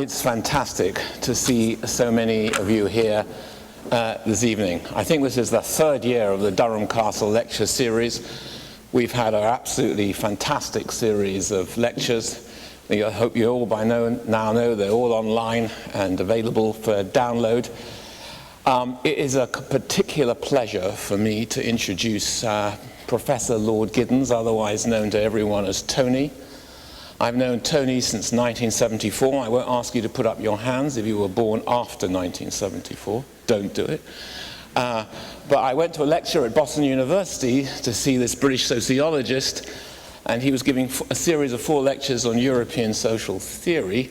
It's fantastic to see so many of you here this evening. I think this is the third year of the Durham Castle lecture series. We've had an absolutely fantastic series of lectures. I hope you all by now know they're all online and available for download. It is a particular pleasure for me to introduce Professor Lord Giddens, otherwise known to everyone as Tony. I've known Tony since 1974. I won't ask you to put up your hands if you were born after 1974. Don't do it. But I went to a lecture at Boston University to see this British sociologist, and he was giving a series of 4 lectures on European social theory.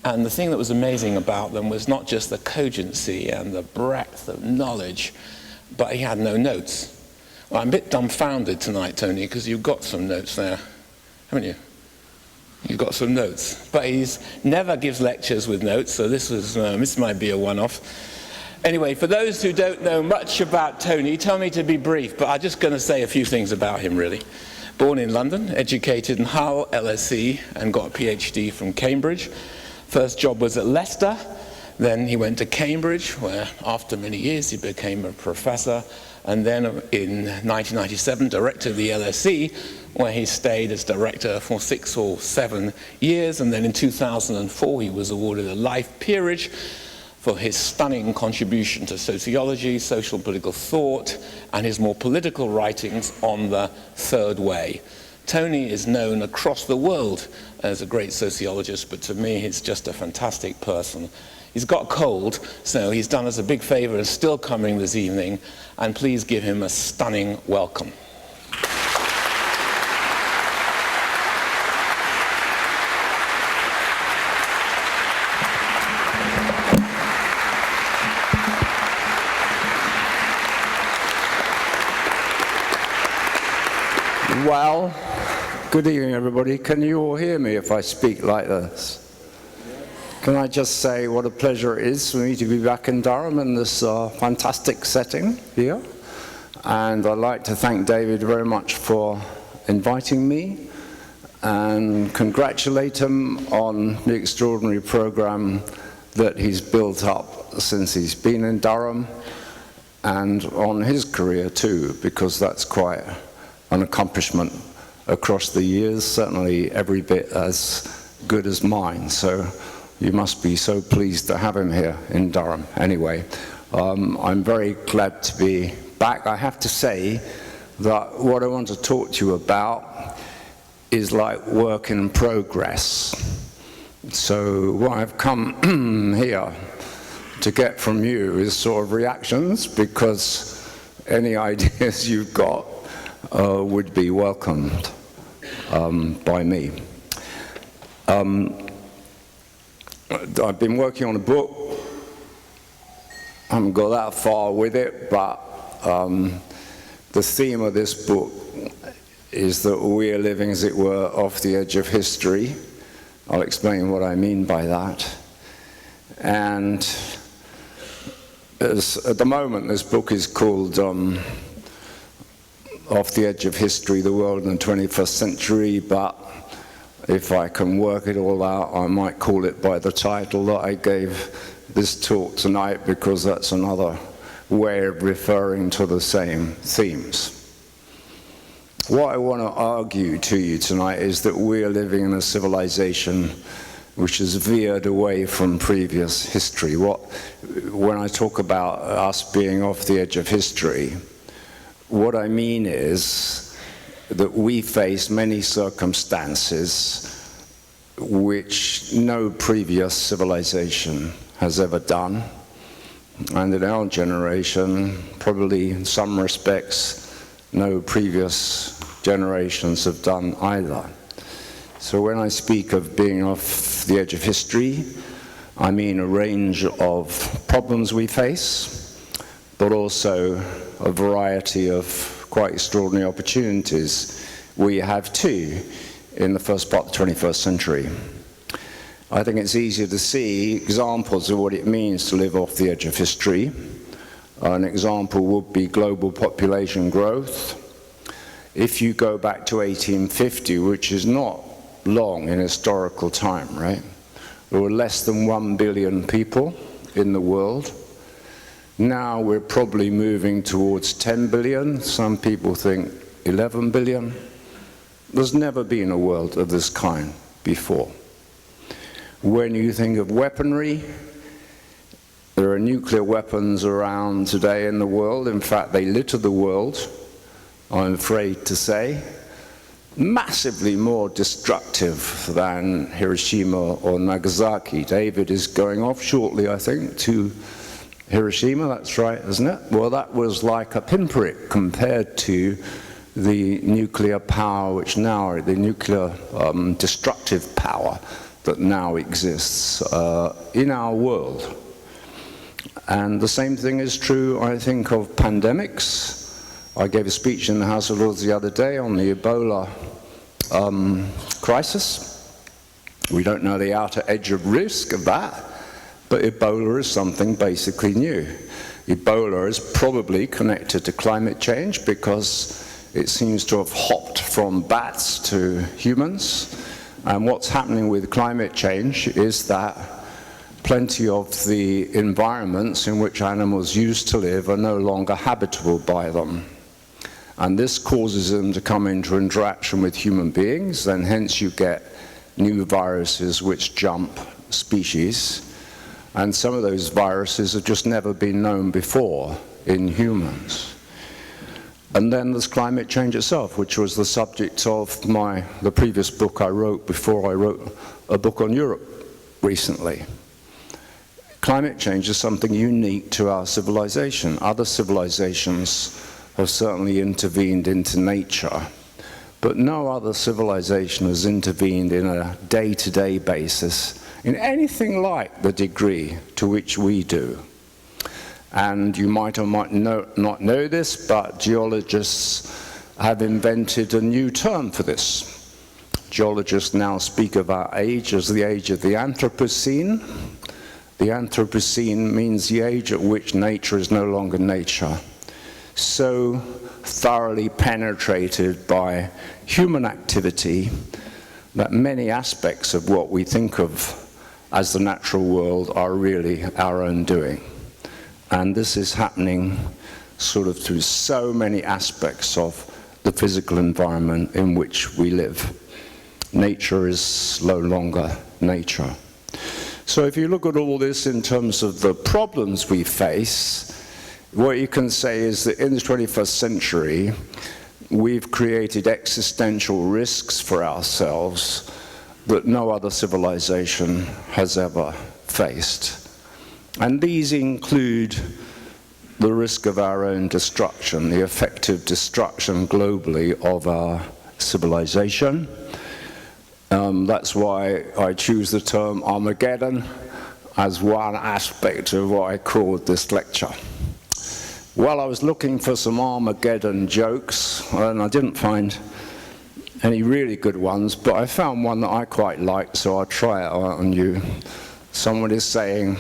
And the thing that was amazing about them was not just the cogency and the breadth of knowledge, but he had no notes. Well, I'm a bit dumbfounded tonight, Tony, because you've got some notes there, haven't you? You've got some notes. But he never gives lectures with notes, so this might be a one-off. Anyway, for those who don't know much about Tony, tell me to be brief, but I'm just going to say a few things about him, really. Born in London, educated in Hull, LSE, and got a PhD from Cambridge. First job was at Leicester, then he went to Cambridge, where after many years he became a professor, and then in 1997 director of the LSE, where he stayed as director for 6 or 7 years, and then in 2004 he was awarded a life peerage for his stunning contribution to sociology, social political thought, and his more political writings on the third way. Tony is known across the world as a great sociologist, but to me he's just a fantastic person. He's got a cold, so he's done us a big favor and still coming this evening, and please give him a stunning welcome. Well, good evening, everybody. Can you all hear me if I speak like this? Can I just say what a pleasure it is for me to be back in Durham in this fantastic setting here. And I'd like to thank David very much for inviting me and congratulate him on the extraordinary program that he's built up since he's been in Durham, and on his career too, because that's quite an accomplishment across the years, certainly every bit as good as mine. So you must be so pleased to have him here in Durham. Anyway, I'm very glad to be back. I have to say that what I want to talk to you about is like work in progress. So what I've come here to get from you is sort of reactions, because any ideas you've got would be welcomed by me. I've been working on a book. I haven't got that far with it, but the theme of this book is that we are living, as it were, off the edge of history. I'll explain what I mean by that. And at the moment, this book is called Off the Edge of History, the World in the 21st Century, but if I can work it all out, I might call it by the title that I gave this talk tonight, because that's another way of referring to the same themes. What I want to argue to you tonight is that we are living in a civilization which has veered away from previous history. When I talk about us being off the edge of history, what I mean is that we face many circumstances which no previous civilization has ever done, and in our generation, probably in some respects, no previous generations have done either. So when I speak of being off the edge of history, I mean a range of problems we face, but also a variety of quite extraordinary opportunities we have too in the first part of the 21st century. I think it's easier to see examples of what it means to live off the edge of history. An example would be global population growth. If you go back to 1850, which is not long in historical time, right? there were less than 1 billion people in the world. Now we're probably moving towards 10 billion. Some people think 11 billion. There's never been a world of this kind before. When you think of weaponry, there are nuclear weapons around today in the world. In fact, they litter the world, I'm afraid to say. Massively more destructive than Hiroshima or Nagasaki. David is going off shortly, I think, to Hiroshima, that's right, isn't it? Well, that was like a pinprick compared to the nuclear power, which now, the nuclear destructive power that now exists in our world. And the same thing is true, I think, of pandemics. I gave a speech in the House of Lords the other day on the Ebola crisis. We don't know the outer edge of risk of that, but Ebola is something basically new. Ebola is probably connected to climate change because it seems to have hopped from bats to humans. And what's happening with climate change is that plenty of the environments in which animals used to live are no longer habitable by them. And this causes them to come into interaction with human beings, and hence you get new viruses which jump species. And some of those viruses have just never been known before in humans. And then there's climate change itself, which was the subject of the previous book I wrote before I wrote a book on Europe recently. Climate change is something unique to our civilization. Other civilizations have certainly intervened into nature, but no other civilization has intervened in a day-to-day basis in anything like the degree to which we do. And you might or might not know this, but geologists have invented a new term for this. Geologists now speak of our age as the age of the Anthropocene. The Anthropocene means the age at which nature is no longer nature, so thoroughly penetrated by human activity that many aspects of what we think of as the natural world are really our own doing. And this is happening sort of through so many aspects of the physical environment in which we live. Nature is no longer nature. So if you look at all this in terms of the problems we face, what you can say is that in the 21st century, we've created existential risks for ourselves that no other civilization has ever faced. And these include the risk of our own destruction, the effective destruction globally of our civilization. That's why I choose the term Armageddon as one aspect of what I called this lecture. Well, I was looking for some Armageddon jokes, and I didn't find any really good ones, but I found one that I quite liked, so I'll try it out on you. Someone is saying,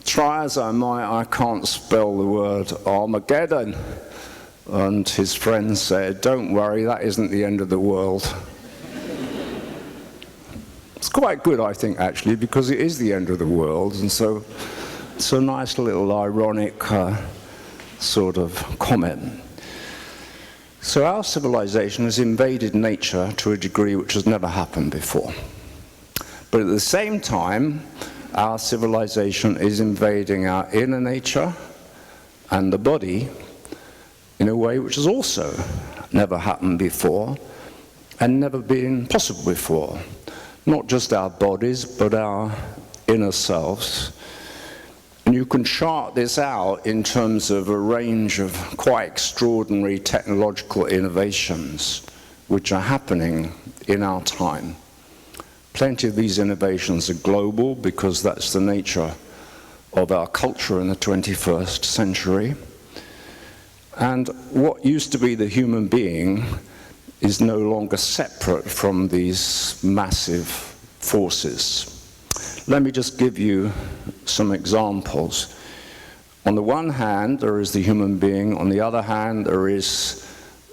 "Try as I might, I can't spell the word Armageddon." And his friend said, "Don't worry, that isn't the end of the world." It's quite good, I think, actually, because it is the end of the world, and so it's a nice little ironic sort of comment. So our civilization has invaded nature to a degree which has never happened before. But at the same time, our civilization is invading our inner nature and the body in a way which has also never happened before and never been possible before. Not just our bodies, but our inner selves. And you can chart this out in terms of a range of quite extraordinary technological innovations which are happening in our time. Plenty of these innovations are global because that's the nature of our culture in the 21st century. And what used to be the human being is no longer separate from these massive forces. Let me just give you some examples. On the one hand, there is the human being. On the other hand, there is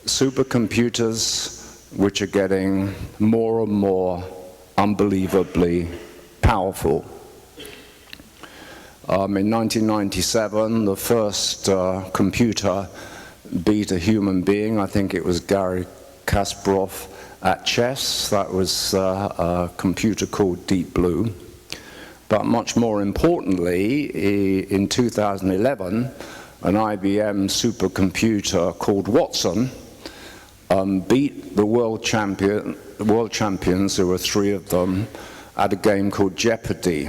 supercomputers, which are getting more and more unbelievably powerful. In 1997, the first computer beat a human being. I think it was Garry Kasparov at chess. That was a computer called Deep Blue. But much more importantly, in 2011, an IBM supercomputer called Watson beat the world champions, there were 3 of them, at a game called Jeopardy.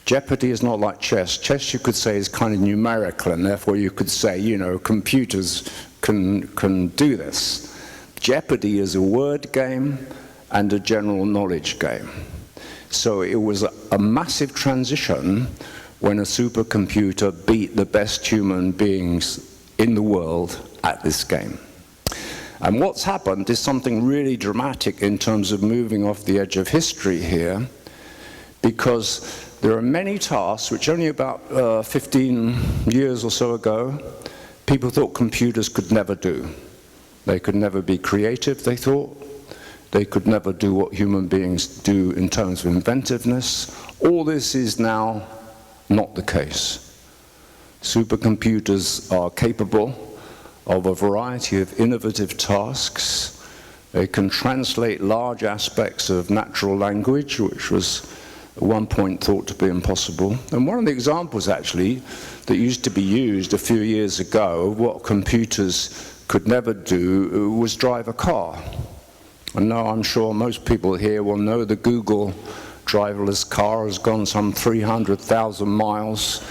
Jeopardy is not like chess. Chess, you could say, is kind of numerical, and therefore you could say, you know, computers can do this. Jeopardy is a word game and a general knowledge game. So it was a massive transition when a supercomputer beat the best human beings in the world at this game. And what's happened is something really dramatic in terms of moving off the edge of history here, because there are many tasks which only about 15 years or so ago, people thought computers could never do. They could never be creative, they thought. They could never do what human beings do in terms of inventiveness. All this is now not the case. Supercomputers are capable of a variety of innovative tasks. They can translate large aspects of natural language, which was at one point thought to be impossible. And one of the examples, actually, that used to be used a few years ago, what computers could never do, was drive a car. And now I'm sure most people here will know the Google driverless car has gone some 300,000 miles,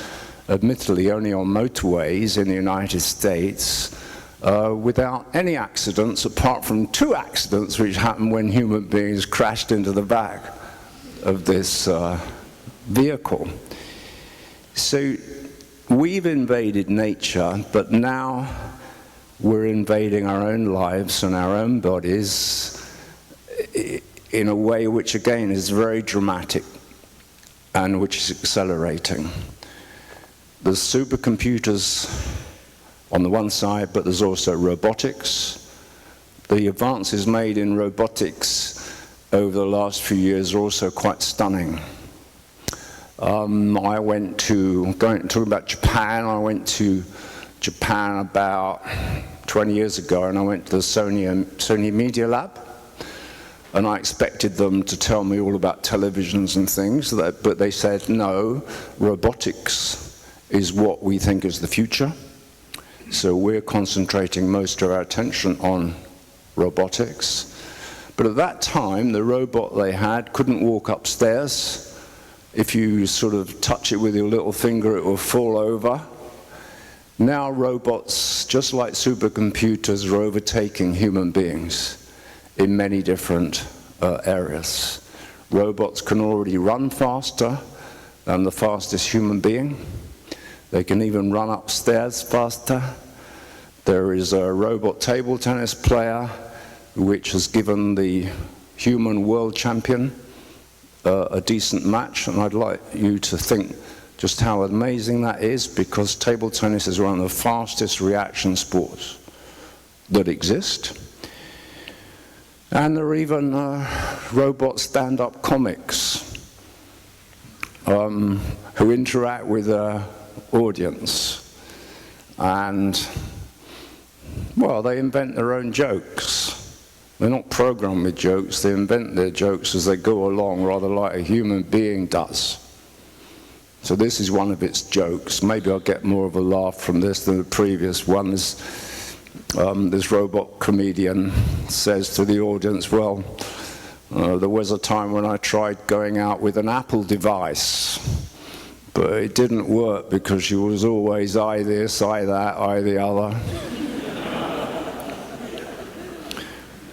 admittedly only on motorways in the United States, without any accidents, apart from 2 accidents which happened when human beings crashed into the back of this vehicle. So we've invaded nature, but now we're invading our own lives and our own bodies in a way which, again, is very dramatic and which is accelerating. There's supercomputers on the one side, but there's also robotics. The advances made in robotics over the last few years are also quite stunning. I went to, talking about Japan, I went to Japan about 20 years ago, and I went to the Sony Media Lab, and I expected them to tell me all about televisions and things, but they said, no, robotics is what we think is the future. So we're concentrating most of our attention on robotics. But at that time, the robot they had couldn't walk upstairs. If you sort of touch it with your little finger, it will fall over. Now robots, just like supercomputers, are overtaking human beings in many different areas. Robots can already run faster than the fastest human being. They can even run upstairs faster. There is a robot table tennis player which has given the human world champion a decent match, and I'd like you to think just how amazing that is, because table tennis is one of the fastest reaction sports that exist. And there are even robot stand-up comics who interact with their audience. And, well, they invent their own jokes. They're not programmed with jokes, they invent their jokes as they go along, rather like a human being does. So this is one of its jokes. Maybe I'll get more of a laugh from this than the previous one. This robot comedian says to the audience, well, there was a time when I tried going out with an Apple device, but it didn't work because she was always eye this, eye that, eye the other.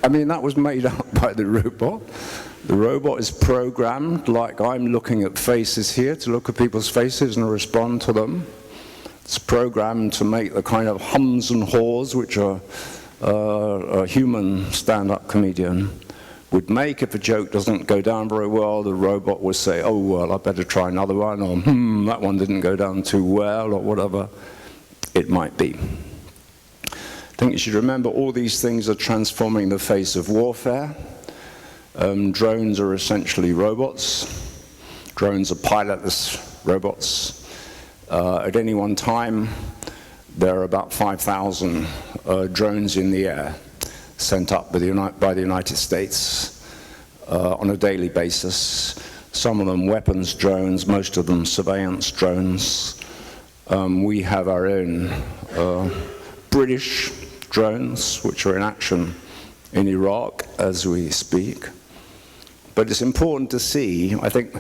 I mean, that was made up by the robot. The robot is programmed, like I'm looking at faces here, to look at people's faces and respond to them. It's programmed to make the kind of hums and haws which a human stand-up comedian would make. If a joke doesn't go down very well, the robot will say, oh, well, I better try another one, or that one didn't go down too well, or whatever it might be. I think you should remember all these things are transforming the face of warfare. Drones are essentially robots. Drones are pilotless robots. At any one time, there are about 5,000 drones in the air sent up by the United States on a daily basis. Some of them weapons drones, most of them surveillance drones. We have our own British drones, which are in action in Iraq as we speak. But it's important to see, I think,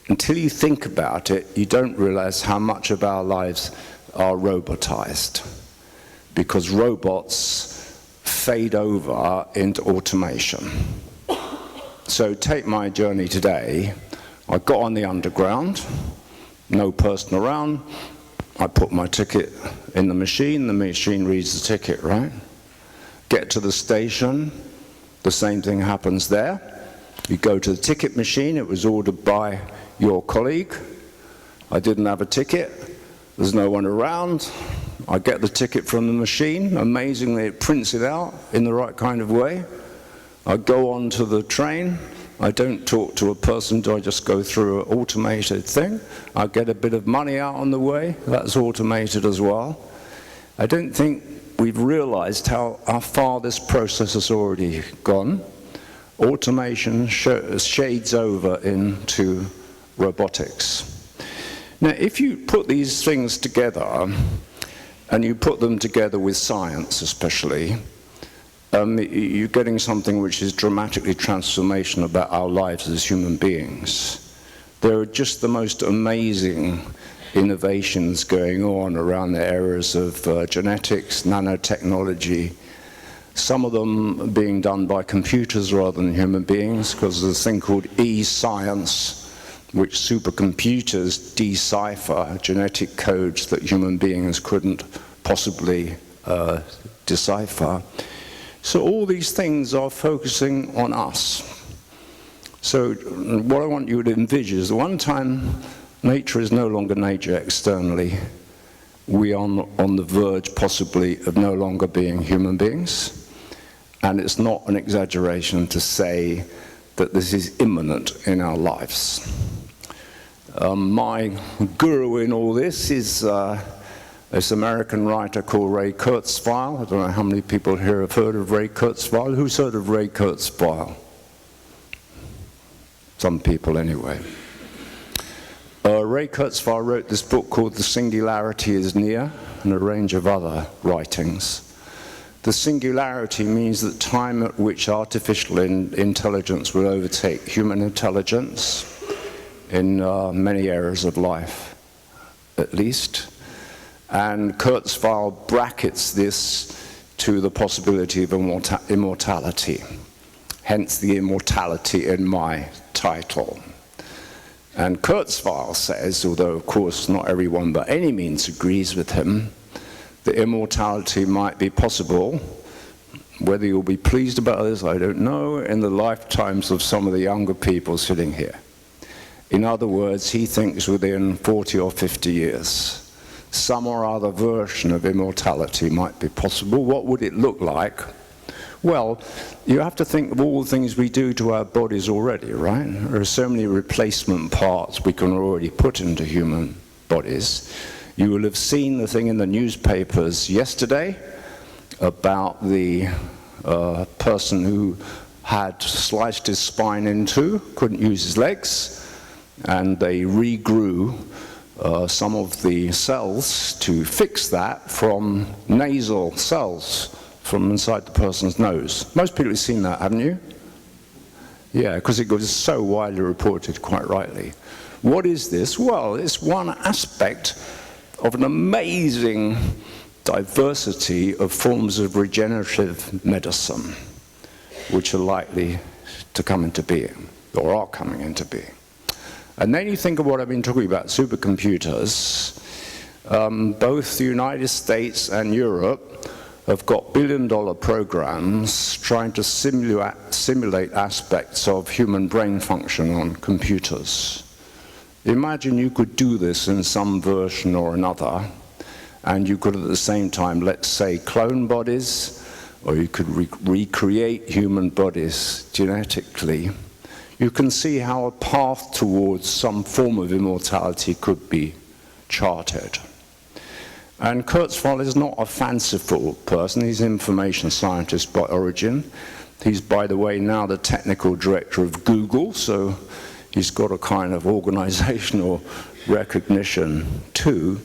until you think about it, you don't realize how much of our lives are robotized, because robots fade over into automation. So take my journey today. I got on the underground, no person around. I put my ticket in the machine reads the ticket, right? Get to the station, the same thing happens there. You go to the ticket machine, it was ordered by your colleague. I didn't have a ticket, there's no one around. I get the ticket from the machine, amazingly it prints it out in the right kind of way. I go on to the train, I don't talk to a person, I just go through an automated thing. I get a bit of money out on the way, that's automated as well. I don't think we've realized how far this process has already gone. Automation shades over into robotics. Now, if you put these things together, and you put them together with science especially, you're getting something which is dramatically transformational about our lives as human beings. There are just the most amazing innovations going on around the areas of genetics, nanotechnology, some of them being done by computers rather than human beings, because there's a thing called e-science, which supercomputers decipher genetic codes that human beings couldn't possibly decipher. So all these things are focusing on us. So what I want you to envisage is one time nature is no longer nature externally. We are on the verge possibly of no longer being human beings. And it's not an exaggeration to say that this is imminent in our lives. My guru in all this is this American writer called Ray Kurzweil. I don't know how many people here have heard of Ray Kurzweil. Who's heard of Ray Kurzweil? Some people anyway. Ray Kurzweil wrote this book called The Singularity is Near, and a range of other writings. The singularity means the time at which artificial intelligence will overtake human intelligence in many areas of life, at least. And Kurzweil brackets this to the possibility of immortality, hence the immortality in my title. And Kurzweil says, although of course not everyone by any means agrees with him, that immortality might be possible. Whether you'll be pleased about this, I don't know, in the lifetimes of some of the younger people sitting here. In other words, he thinks within 40 or 50 years, some or other version of immortality might be possible. What would it look like? Well, you have to think of all the things we do to our bodies already, right? There are so many replacement parts we can already put into human bodies. You will have seen the thing in the newspapers yesterday about the person who had sliced his spine in two, couldn't use his legs, and they regrew some of the cells to fix that from nasal cells from inside the person's nose. Most people have seen that, haven't you? Yeah, because it was so widely reported, quite rightly. What is this? Well, it's one aspect of an amazing diversity of forms of regenerative medicine which are likely to come into being, or are coming into being. And then you think of what I've been talking about, supercomputers. Both the United States and Europe have got billion-dollar programs trying to simulate aspects of human brain function on computers. Imagine you could do this in some version or another, and you could at the same time, let's say, clone bodies, or you could recreate human bodies genetically. you can see how a path towards some form of immortality could be charted. And Kurzweil is not a fanciful person. He's an information scientist by origin. He's, by the way, now the technical director of Google, so he's got a kind of organizational recognition too.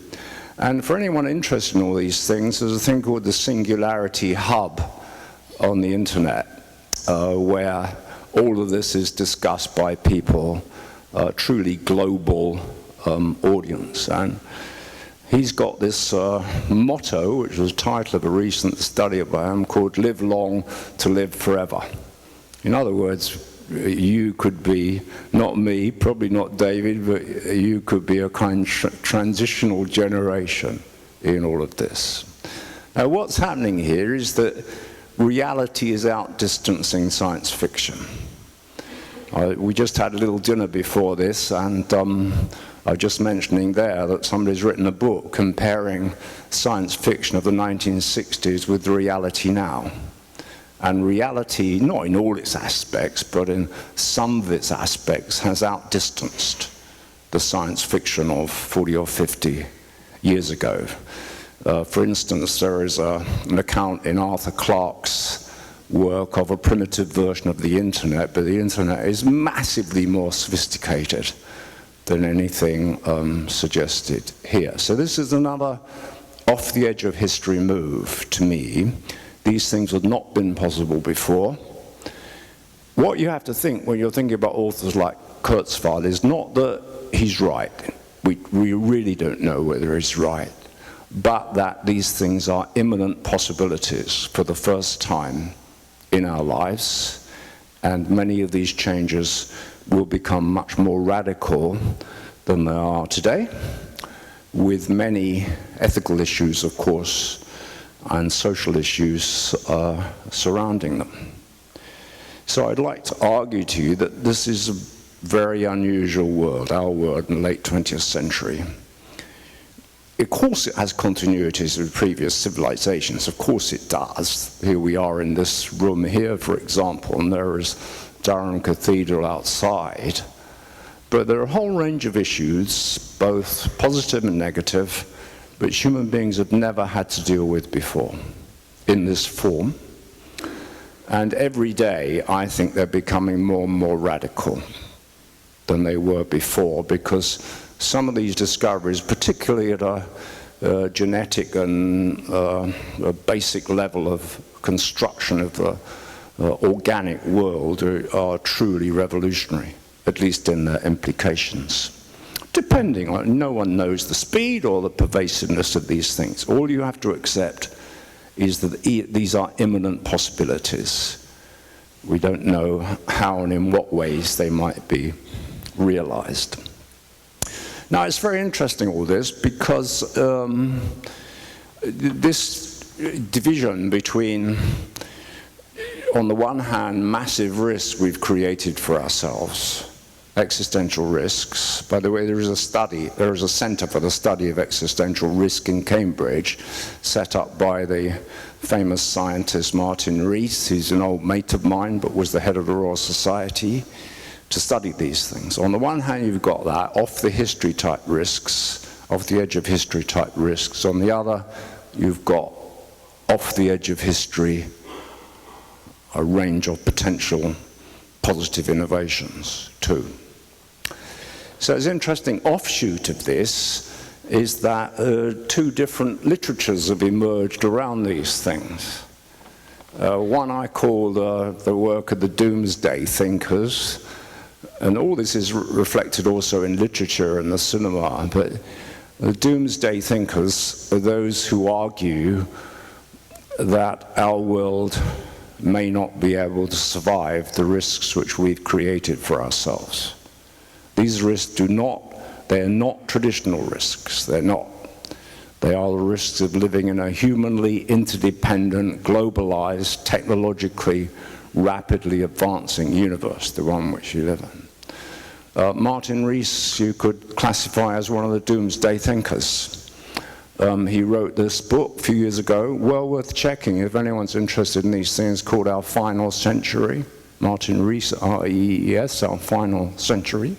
And for anyone interested in all these things, there's a thing called the Singularity Hub on the internet, where all of this is discussed by people, truly global audience. And he's got this motto, which was the title of a recent study by him, called "Live Long to Live Forever." In other words, you could be, not me, probably not David, but you could be a kind of transitional generation in all of this. Now, what's happening here is that reality is outdistancing science fiction. We just had a little dinner before this, and I was just mentioning there that somebody's written a book comparing science fiction of the 1960s with reality now. And reality, not in all its aspects, but in some of its aspects, has outdistanced the science fiction of 40 or 50 years ago. For instance, there is an account in Arthur Clarke's work of a primitive version of the internet, but the internet is massively more sophisticated than anything suggested here. So this is another off the edge of history move to me. These things had not been possible before. What you have to think when you're thinking about authors like Kurzweil is not that he's right. We really don't know whether he's right, but that these things are imminent possibilities for the first time in our lives, and many of these changes will become much more radical than they are today, with many ethical issues, of course, and social issues surrounding them. So I'd like to argue to you that this is a very unusual world, our world in the late 20th century. Of course it has continuities with previous civilizations, of course it does. Here we are in this room here, for example, and there is Durham Cathedral outside. But there are a whole range of issues, both positive and negative, which human beings have never had to deal with before in this form. And every day, I think they're becoming more and more radical than they were before, because some of these discoveries, particularly at a genetic and a basic level of construction of the organic world, are truly revolutionary, at least in their implications. Depending on, no one knows the speed or the pervasiveness of these things. All you have to accept is that these are imminent possibilities. We don't know how and in what ways they might be realized. Now, it's very interesting, all this, because this division between, on the one hand, massive risks we've created for ourselves, existential risks. By the way, there is a Centre for the Study of Existential Risk in Cambridge, set up by the famous scientist Martin Rees. He's an old mate of mine, but was the head of the Royal Society, to study these things. On the one hand, you've got that, off the history type risks, off the edge of history type risks. On the other, you've got off the edge of history, a range of potential positive innovations too. So it's an interesting offshoot of this is that two different literatures have emerged around these things. One I call the work of the Doomsday thinkers, and all this is reflected also in literature and the cinema, but the Doomsday thinkers are those who argue that our world may not be able to survive the risks which we've created for ourselves. These risks they are not traditional risks. They're not. They are the risks of living in a humanly interdependent, globalized, technologically rapidly advancing universe, the one which you live in. Martin Rees, you could classify as one of the Doomsday thinkers. He wrote this book a few years ago, well worth checking if anyone's interested in these things, called Our Final Century. Martin Rees, R-E-E-S, our final century.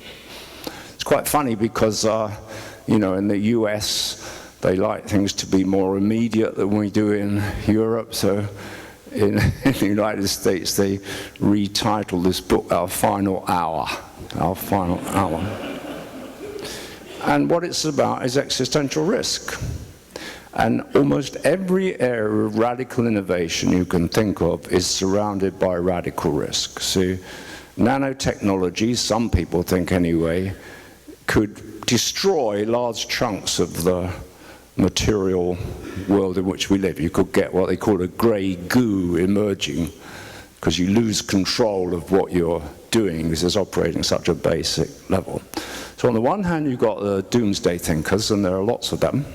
It's quite funny because, you know, in the US, they like things to be more immediate than we do in Europe. So in the United States, they retitled this book, Our Final Hour. Our Final Hour. And what it's about is existential risk. And almost every area of radical innovation you can think of is surrounded by radical risk. So nanotechnology, some people think anyway, could destroy large chunks of the material world in which we live. You could get what they call a grey goo emerging because you lose control of what you're doing because it's operating at such a basic level. So on the one hand, you've got the doomsday thinkers, and there are lots of them.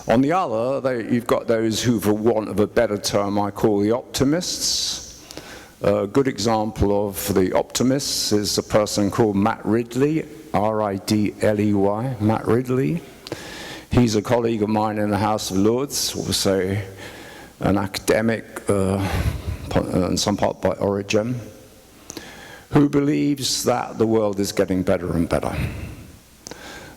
On the other, you've got those who, for want of a better term, I call the optimists. A good example of the optimists is a person called Matt Ridley, R-I-D-L-E-Y, Matt Ridley. He's a colleague of mine in the House of Lords, also an academic, and some part by origin, who believes that the world is getting better and better.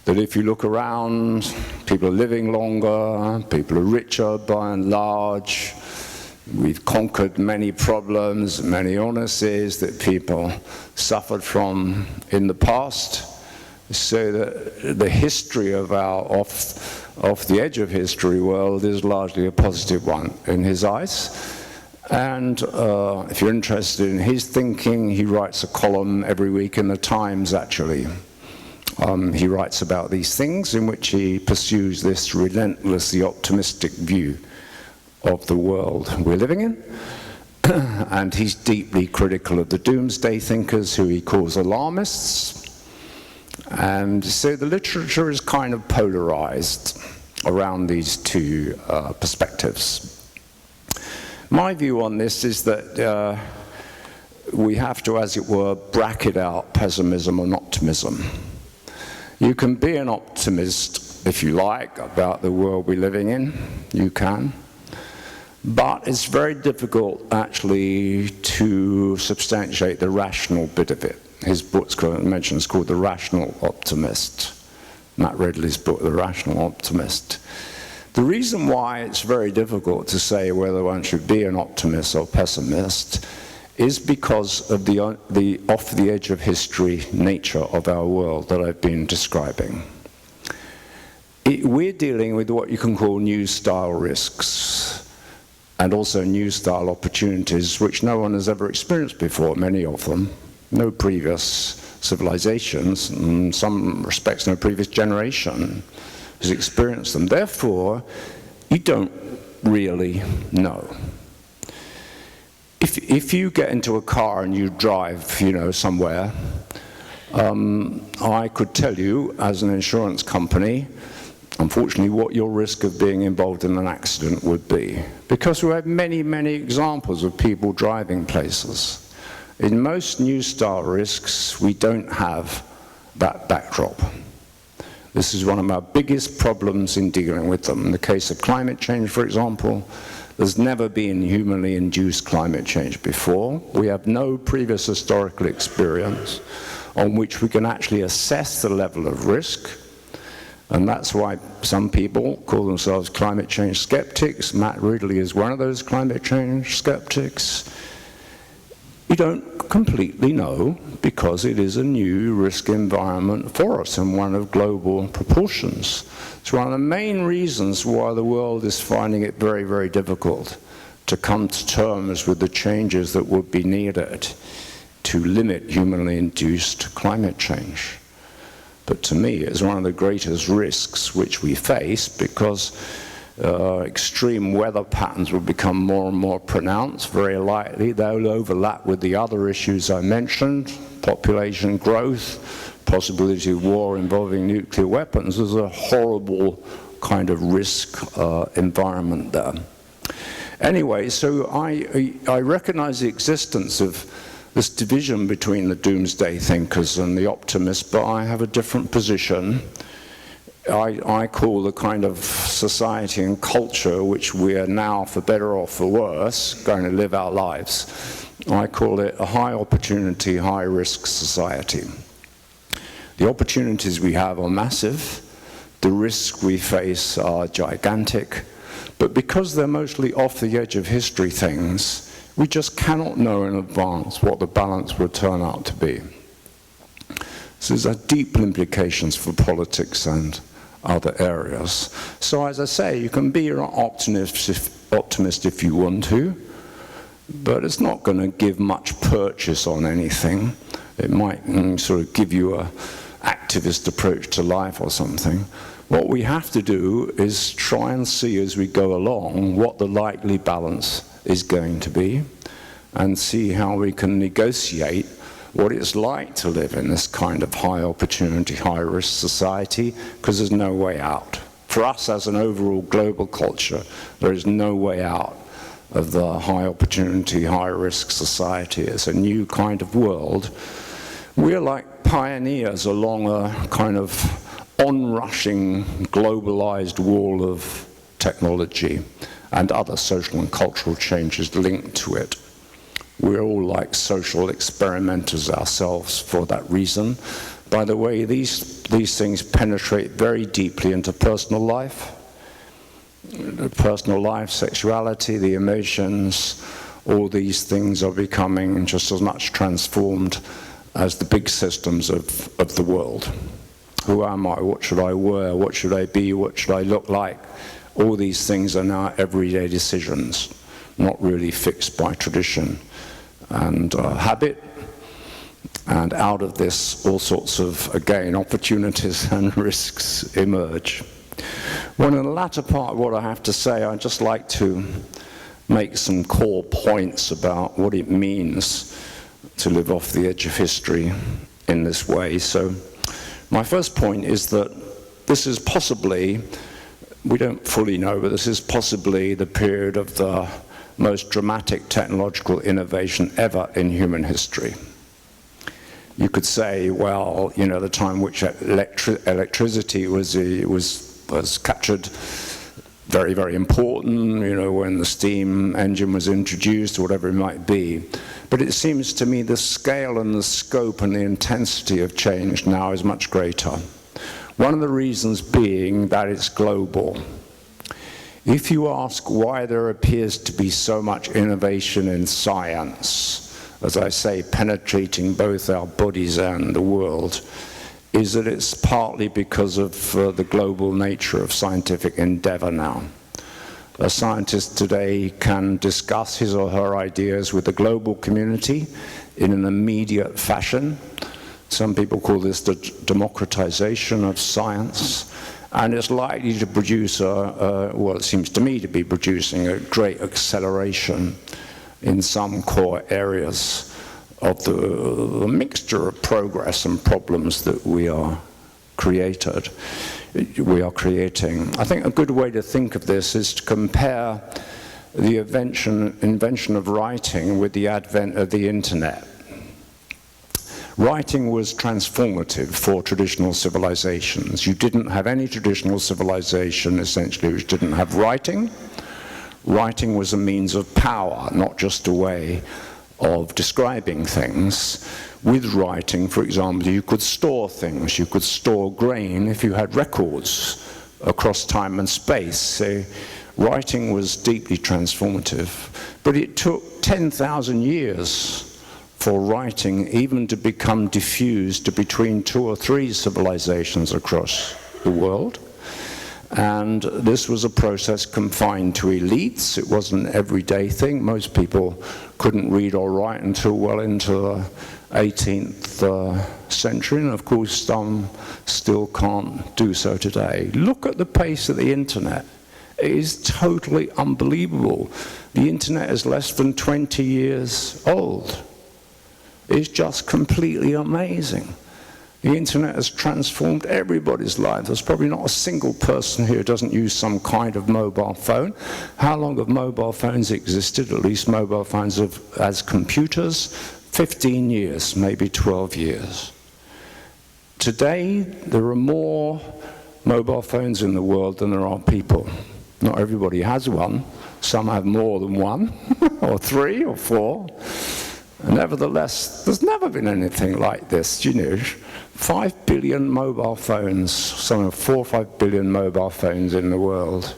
That if you look around, people are living longer, people are richer by and large, we've conquered many problems, many illnesses that people suffered from in the past. So that the history of our off the edge of history world is largely a positive one in his eyes. And if you're interested in his thinking, he writes a column every week in the Times, actually. He writes about these things in which he pursues this relentlessly optimistic view of the world we're living in. And he's deeply critical of the doomsday thinkers, who he calls alarmists. And so the literature is kind of polarized around these two perspectives. My view on this is that we have to, as it were, bracket out pessimism and optimism. You can be an optimist, if you like, about the world we're living in. You can. But it's very difficult, actually, to substantiate the rational bit of it. His book's mentioned is called The Rational Optimist. Matt Ridley's book, The Rational Optimist. The reason why it's very difficult to say whether one should be an optimist or pessimist is because of the off-the-edge-of-history nature of our world that I've been describing. We're dealing with what you can call new-style risks, and also new-style opportunities which no one has ever experienced before, many of them. No previous civilizations, in some respects no previous generation has experienced them. Therefore, you don't really know. If you get into a car and you drive, you know, somewhere, I could tell you, as an insurance company, unfortunately, what your risk of being involved in an accident would be. Because we have many, many examples of people driving places. In most new-style risks, we don't have that backdrop. This is one of our biggest problems in dealing with them. In the case of climate change, for example, there's never been humanly induced climate change before. We have no previous historical experience on which we can actually assess the level of risk. And that's why some people call themselves climate change skeptics. Matt Ridley is one of those climate change skeptics. We don't completely know because it is a new risk environment for us and one of global proportions. It's one of the main reasons why the world is finding it very, very difficult to come to terms with the changes that would be needed to limit humanly induced climate change. But to me, it's one of the greatest risks which we face because extreme weather patterns will become more and more pronounced, very likely. They'll overlap with the other issues I mentioned, population growth, possibility of war involving nuclear weapons. There's a horrible kind of risk environment there. Anyway, so I recognize the existence of this division between the doomsday thinkers and the optimists, but I have a different position. I call the kind of society and culture which we are now, for better or for worse, going to live our lives. I call it a high opportunity, high risk society. The opportunities we have are massive, the risks we face are gigantic, but because they're mostly off the edge of history things, we just cannot know in advance what the balance will turn out to be. So there's deep implications for politics and other areas. So as I say, you can be an optimist if you want to, but it's not going to give much purchase on anything. It might sort of give you an activist approach to life or something. What we have to do is try and see as we go along what the likely balance is going to be and see how we can negotiate what it's like to live in this kind of high opportunity, high risk society, because there's no way out. For us as an overall global culture, there is no way out of the high opportunity, high risk society. It's a new kind of world. We're like pioneers along a kind of onrushing, globalized wall of technology and other social and cultural changes linked to it. We're all like social experimenters ourselves for that reason. By the way, these things penetrate very deeply into personal life. The personal life, sexuality, the emotions, all these things are becoming just as much transformed as the big systems of the world. Who am I? What should I wear? What should I be? What should I look like? All these things are now everyday decisions, not really fixed by tradition and habit. And out of this, all sorts of, again, opportunities and risks emerge. Well, in the latter part of what I have to say, I'd just like to make some core points about what it means to live off the edge of history in this way. So my first point is that this is possibly, we don't fully know, but this is possibly the period of the most dramatic technological innovation ever in human history. You could say, well, you know, the time which electricity was captured, very, very important, you know, when the steam engine was introduced, or whatever it might be. But it seems to me the scale and the scope and the intensity of change now is much greater. One of the reasons being that it's global. If you ask why there appears to be so much innovation in science, as I say, penetrating both our bodies and the world, is that it's partly because of the global nature of scientific endeavor now. A scientist today can discuss his or her ideas with the global community in an immediate fashion. Some people call this the democratization of science, and it's likely to produce well, it seems to me to be producing a great acceleration in some core areas of the mixture of progress and problems that we are creating. I think a good way to think of this is to compare the invention of writing with the advent of the internet. Writing was transformative for traditional civilizations. You didn't have any traditional civilization, essentially, which didn't have writing. Writing was a means of power, not just a way of describing things. With writing, for example, you could store things. You could store grain if you had records across time and space. So writing was deeply transformative. But it took 10,000 years for writing even to become diffused to between 2 or 3 civilizations across the world. And this was a process confined to elites. It wasn't an everyday thing. Most people couldn't read or write until well into the 18th century, and of course some still can't do so today. Look at the pace of the internet. It is totally unbelievable. The internet is less than 20 years old. It's just completely amazing. The internet has transformed everybody's life. There's probably not a single person here who doesn't use some kind of mobile phone. How long have mobile phones existed? At least mobile phones as computers? 15 years, maybe 12 years. Today, there are more mobile phones in the world than there are people. Not everybody has one. Some have more than one, or 3 or 4. Nevertheless, there's never been anything like this, 5 billion mobile phones, some 4 or 5 billion mobile phones in the world.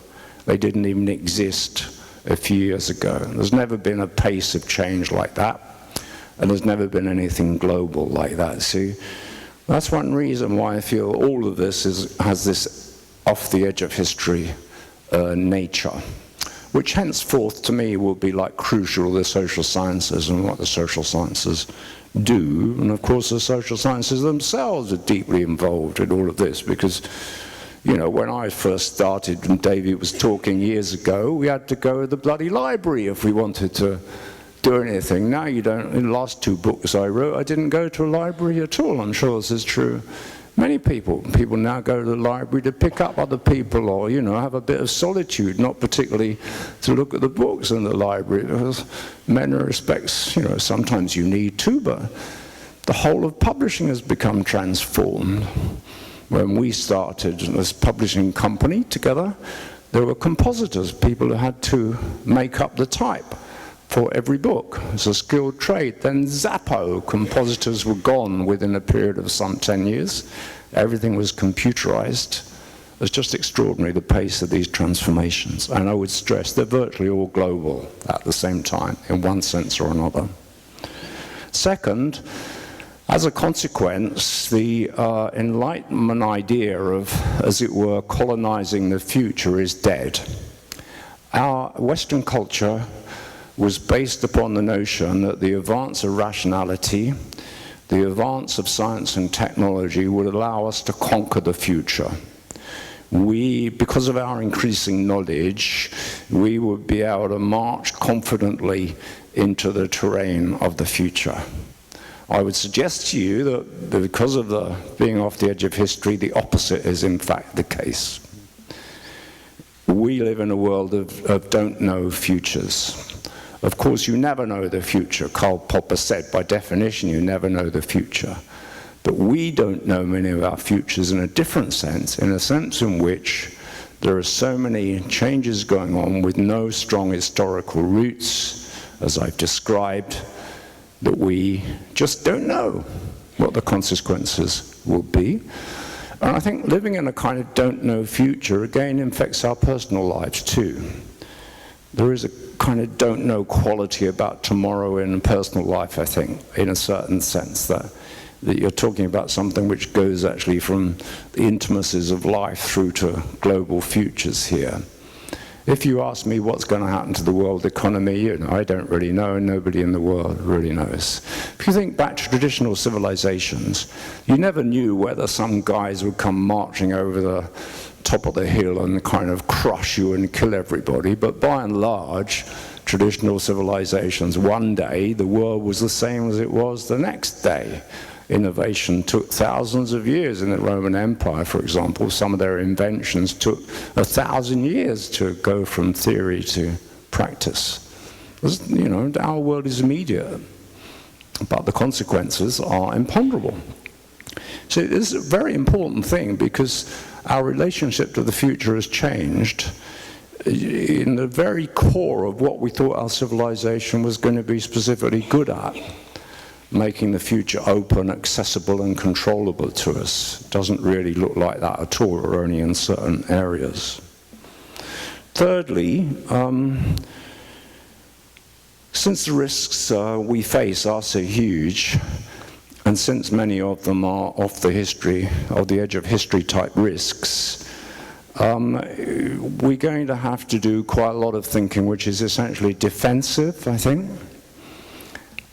They didn't even exist a few years ago. There's never been a pace of change like that, and there's never been anything global like that. So that's one reason why I feel all of this has this off the edge of history nature, which henceforth to me will be like crucial to the social sciences and what the social sciences do. And of course the social sciences themselves are deeply involved in all of this, because when I first started and David was talking years ago, we had to go to the bloody library if we wanted to do anything. Now you don't. In the last 2 books I wrote, I didn't go to a library at all. I'm sure this is true. Many people now go to the library to pick up other people, or have a bit of solitude, not particularly to look at the books in the library. Because in many respects, sometimes you need to, but the whole of publishing has become transformed. When we started this publishing company together, there were compositors, people who had to make up the type for every book. It's a skilled trade. Then Zappo, compositors were gone within a period of some 10 years. Everything was computerized. It's just extraordinary, the pace of these transformations. And I would stress they're virtually all global at the same time, in one sense or another. Second, as a consequence, the Enlightenment idea of, as it were, colonizing the future is dead. Our Western culture was based upon the notion that the advance of rationality, the advance of science and technology would allow us to conquer the future. Because of our increasing knowledge, we would be able to march confidently into the terrain of the future. I would suggest to you that because of the being off the edge of history, the opposite is in fact the case. We live in a world of don't know futures. Of course, you never know the future. Karl Popper said, by definition, you never know the future. But we don't know many of our futures in a different sense, in a sense in which there are so many changes going on with no strong historical roots, as I've described, that we just don't know what the consequences will be. And I think living in a kind of don't know future, again, infects our personal lives too. There is a kind of don't know quality about tomorrow in personal life, I think, in a certain sense, that you're talking about something which goes actually from the intimacies of life through to global futures here. If you ask me what's going to happen to the world economy, I don't really know, and nobody in the world really knows. If you think back to traditional civilizations, you never knew whether some guys would come marching over the top of the hill and kind of crush you and kill everybody, but by and large, traditional civilizations, one day the world was the same as it was the next day. Innovation took thousands of years. In the Roman Empire, for example, some of their inventions took 1,000 years to go from theory to practice. Our world is immediate, but the consequences are imponderable. So this is a very important thing, because our relationship to the future has changed in the very core of what we thought our civilization was going to be specifically good at, making the future open, accessible, and controllable to us. It doesn't really look like that at all, or only in certain areas. Thirdly, since the risks we face are so huge, and since many of them are off the edge of history type risks, we're going to have to do quite a lot of thinking which is essentially defensive, I think.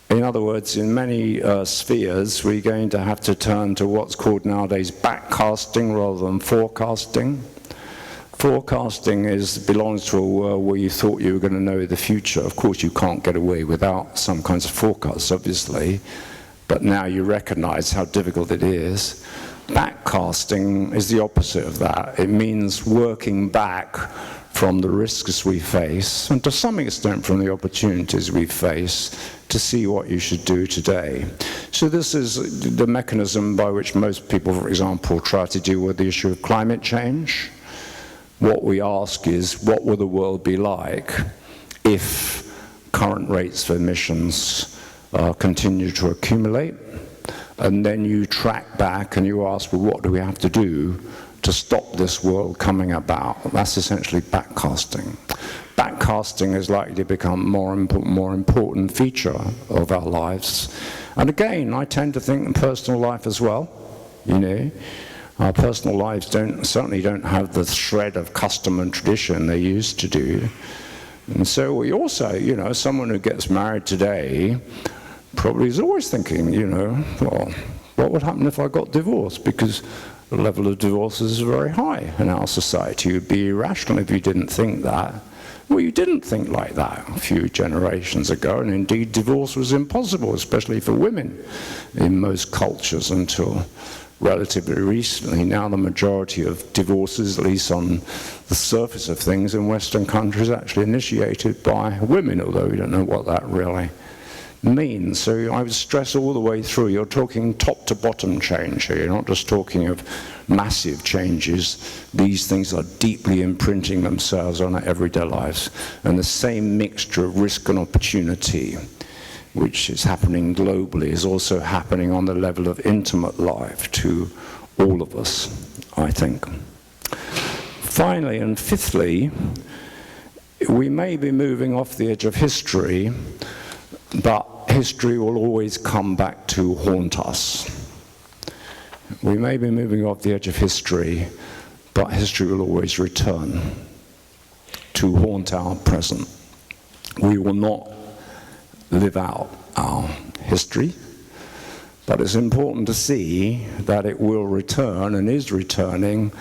In other words, in many spheres, we're going to have to turn to what's called nowadays backcasting rather than forecasting. Forecasting belongs to a world where you thought you were going to know the future. Of course, you can't get away without some kinds of forecasts, obviously, but now you recognize how difficult it is. Backcasting is the opposite of that. It means working back from the risks we face, and to some extent from the opportunities we face, to see what you should do today. So this is the mechanism by which most people, for example, try to deal with the issue of climate change. What we ask is, what will the world be like if current rates of emissions continue to accumulate. And then you track back and you ask, well, what do we have to do to stop this world coming about? That's essentially backcasting. Backcasting is likely to become more important feature of our lives. And again, I tend to think in personal life as well, you know. Our personal lives certainly don't have the shred of custom and tradition they used to do. And so we also, you know, someone who gets married today probably is always thinking, you know, well, what would happen if I got divorced? Because the level of divorces is very high in our society. You'd be irrational if you didn't think that. Well, you didn't think like that a few generations ago, and indeed divorce was impossible, especially for women in most cultures until relatively recently. Now the majority of divorces, at least on the surface of things in Western countries, are actually initiated by women, although we don't know what that really means. So I would stress all the way through, you're talking top to bottom change here. You're not just talking of massive changes. These things are deeply imprinting themselves on our everyday lives. And the same mixture of risk and opportunity, which is happening globally, is also happening on the level of intimate life to all of us, I think. Finally and fifthly, we may be moving off the edge of history, but history will always come back to haunt us. We may be moving off the edge of history, but history will always return to haunt our present. We will not live out our history, but it's important to see that it will return and is returning,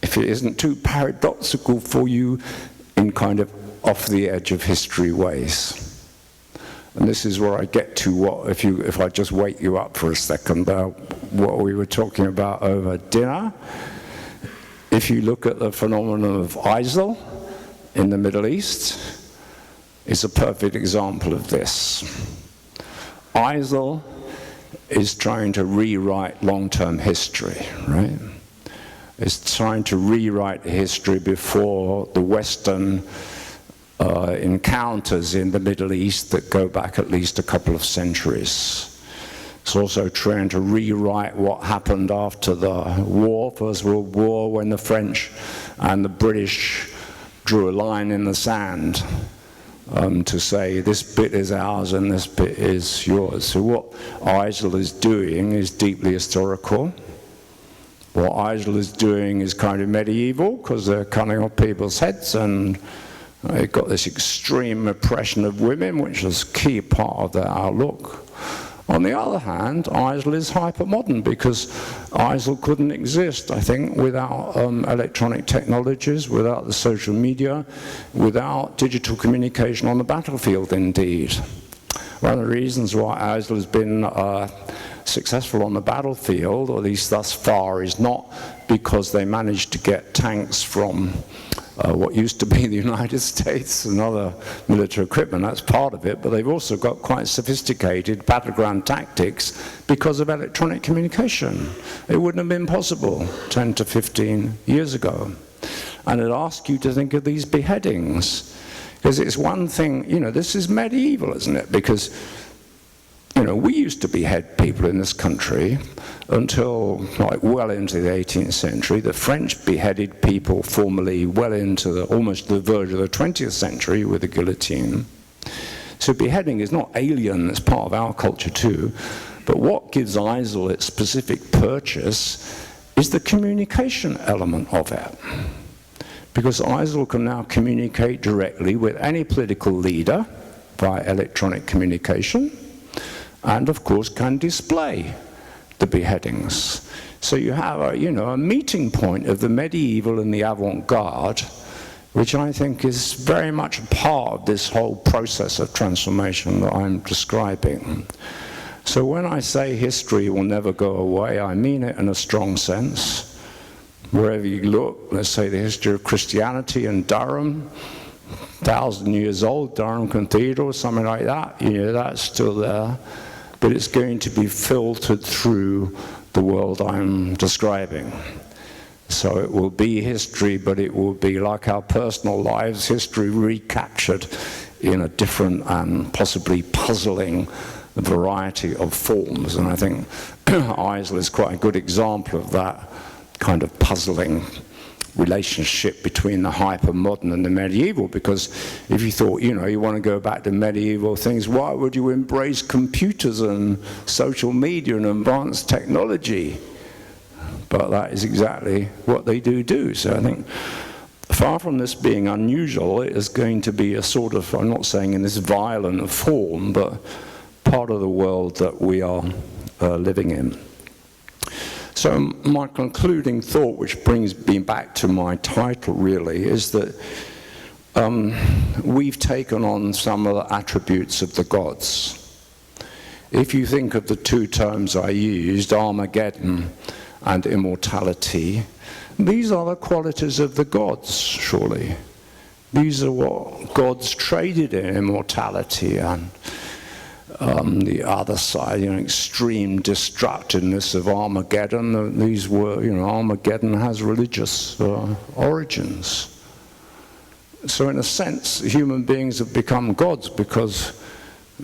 if it isn't too paradoxical for you, in kind of off the edge of history ways. And this is where I get to if I just wake you up for a second, what we were talking about over dinner. If you look at the phenomenon of ISIL in the Middle East, it's a perfect example of this. ISIL is trying to rewrite long-term history, right? It's trying to rewrite history before the Western encounters in the Middle East that go back at least a couple of centuries. It's also trying to rewrite what happened after the war, First World War, when the French and the British drew a line in the sand to say this bit is ours and this bit is yours. So what ISIL is doing is deeply historical. What ISIL is doing is kind of medieval, because they're cutting off people's heads, and they've got this extreme oppression of women, which is a key part of their outlook. On the other hand, ISIL is hyper-modern, because ISIL couldn't exist, I think, without electronic technologies, without the social media, without digital communication on the battlefield, indeed. One of the reasons why ISIL has been successful on the battlefield, or at least thus far, is not because they managed to get tanks from what used to be the United States and other military equipment. That's part of it, but they've also got quite sophisticated battleground tactics because of electronic communication. It wouldn't have been possible 10 to 15 years ago. And it asks you to think of these beheadings, because it's one thing, you know, this is medieval, isn't it? Because, you know, we used to behead people in this country until like well into the 18th century. The French beheaded people formally well into almost the verge of the 20th century with the guillotine. So beheading is not alien, it's part of our culture too. But what gives ISIL its specific purchase is the communication element of it. Because ISIL can now communicate directly with any political leader via electronic communication, and of course can display the beheadings. So you have a meeting point of the medieval and the avant-garde, which I think is very much a part of this whole process of transformation that I'm describing. So when I say history will never go away, I mean it in a strong sense. Wherever you look, let's say the history of Christianity in Durham, 1,000 years old, Durham Cathedral, something like that, that's still there. But it's going to be filtered through the world I'm describing. So it will be history, but it will be like our personal lives, history recaptured in a different and possibly puzzling a variety of forms. And I think ISIL is quite a good example of that kind of puzzling relationship between the hyper-modern and the medieval, because if you thought, you know, you want to go back to medieval things, why would you embrace computers and social media and advanced technology? But that is exactly what they do. So I think, far from this being unusual, it is going to be a sort of, I'm not saying in this violent form, but part of the world that we are living in. So my concluding thought, which brings me back to my title really, is that we've taken on some of the attributes of the gods. If you think of the two terms I used, Armageddon and immortality, these are the qualities of the gods, surely. These are what gods traded in, immortality and the other side, you know, extreme destructiveness of Armageddon. These were, you know, Armageddon has religious origins. So in a sense, human beings have become gods because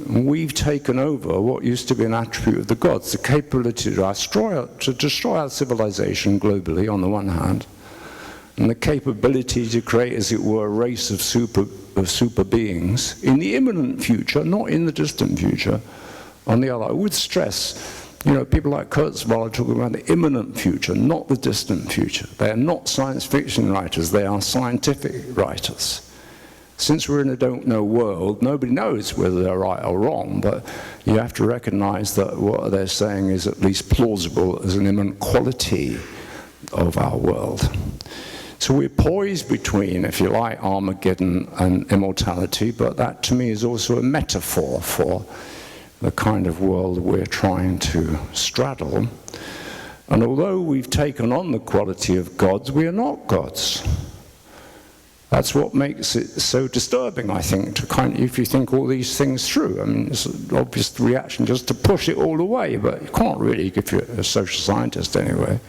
we've taken over what used to be an attribute of the gods, the capability to destroy our civilization globally on the one hand, and the capability to create, as it were, a race of super beings in the imminent future, not in the distant future, on the other. I would stress, you know, people like Kurzweil are talking about the imminent future, not the distant future. They are not science fiction writers, they are scientific writers. Since we're in a don't-know world, nobody knows whether they're right or wrong, but you have to recognize that what they're saying is at least plausible as an imminent quality of our world. So we're poised between, if you like, Armageddon and immortality, but that to me is also a metaphor for the kind of world we're trying to straddle. And although we've taken on the quality of gods, we are not gods. That's what makes it so disturbing, I think, to kind of, if you think all these things through. I mean, it's an obvious reaction just to push it all away, but you can't really if you're a social scientist anyway.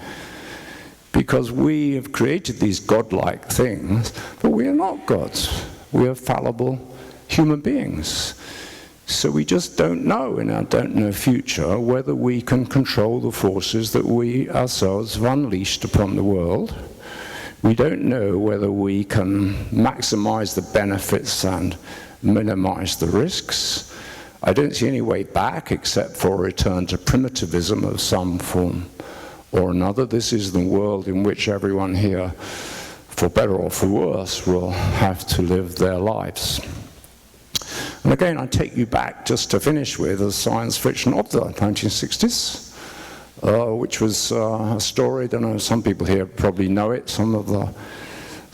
Because we have created these godlike things, but we are not gods. We are fallible human beings. So we just don't know in our don't know future whether we can control the forces that we ourselves have unleashed upon the world. We don't know whether we can maximize the benefits and minimize the risks. I don't see any way back except for a return to primitivism of some form or another. This is the world in which everyone here, for better or for worse, will have to live their lives. And again, I take you back just to finish with a science fiction of the 1960s, which was a story, I don't know, some people here probably know it, some of the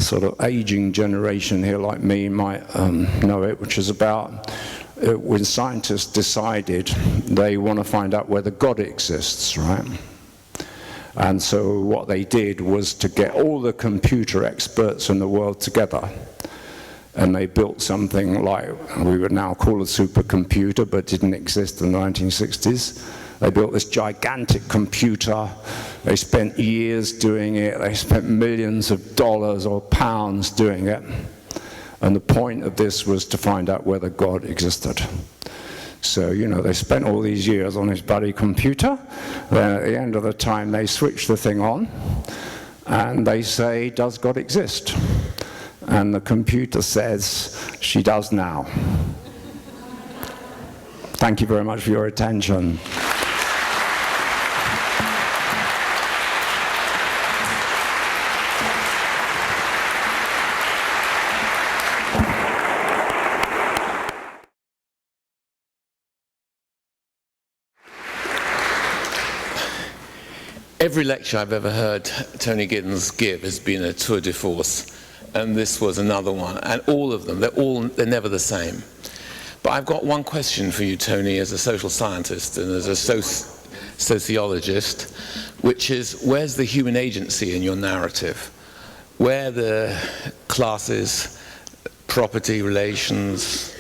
sort of aging generation here like me might know it, which is about when scientists decided they want to find out whether God exists, right? And so what they did was to get all the computer experts in the world together. And they built something like we would now call a supercomputer, but didn't exist in the 1960s. They built this gigantic computer. They spent years doing it. They spent millions of dollars or pounds doing it. And the point of this was to find out whether God existed. So, you know, they spent all these years on this bloody computer. Then at the end of the time, they switch the thing on, and they say, does God exist? And the computer says, she does now. Thank you very much for your attention. Every lecture I've ever heard Tony Giddens give has been a tour de force, and this was another one. And all of them, they're never the same. But I've got one question for you, Tony, as a social scientist and as a sociologist, which is, where's the human agency in your narrative? Where the classes, property relations,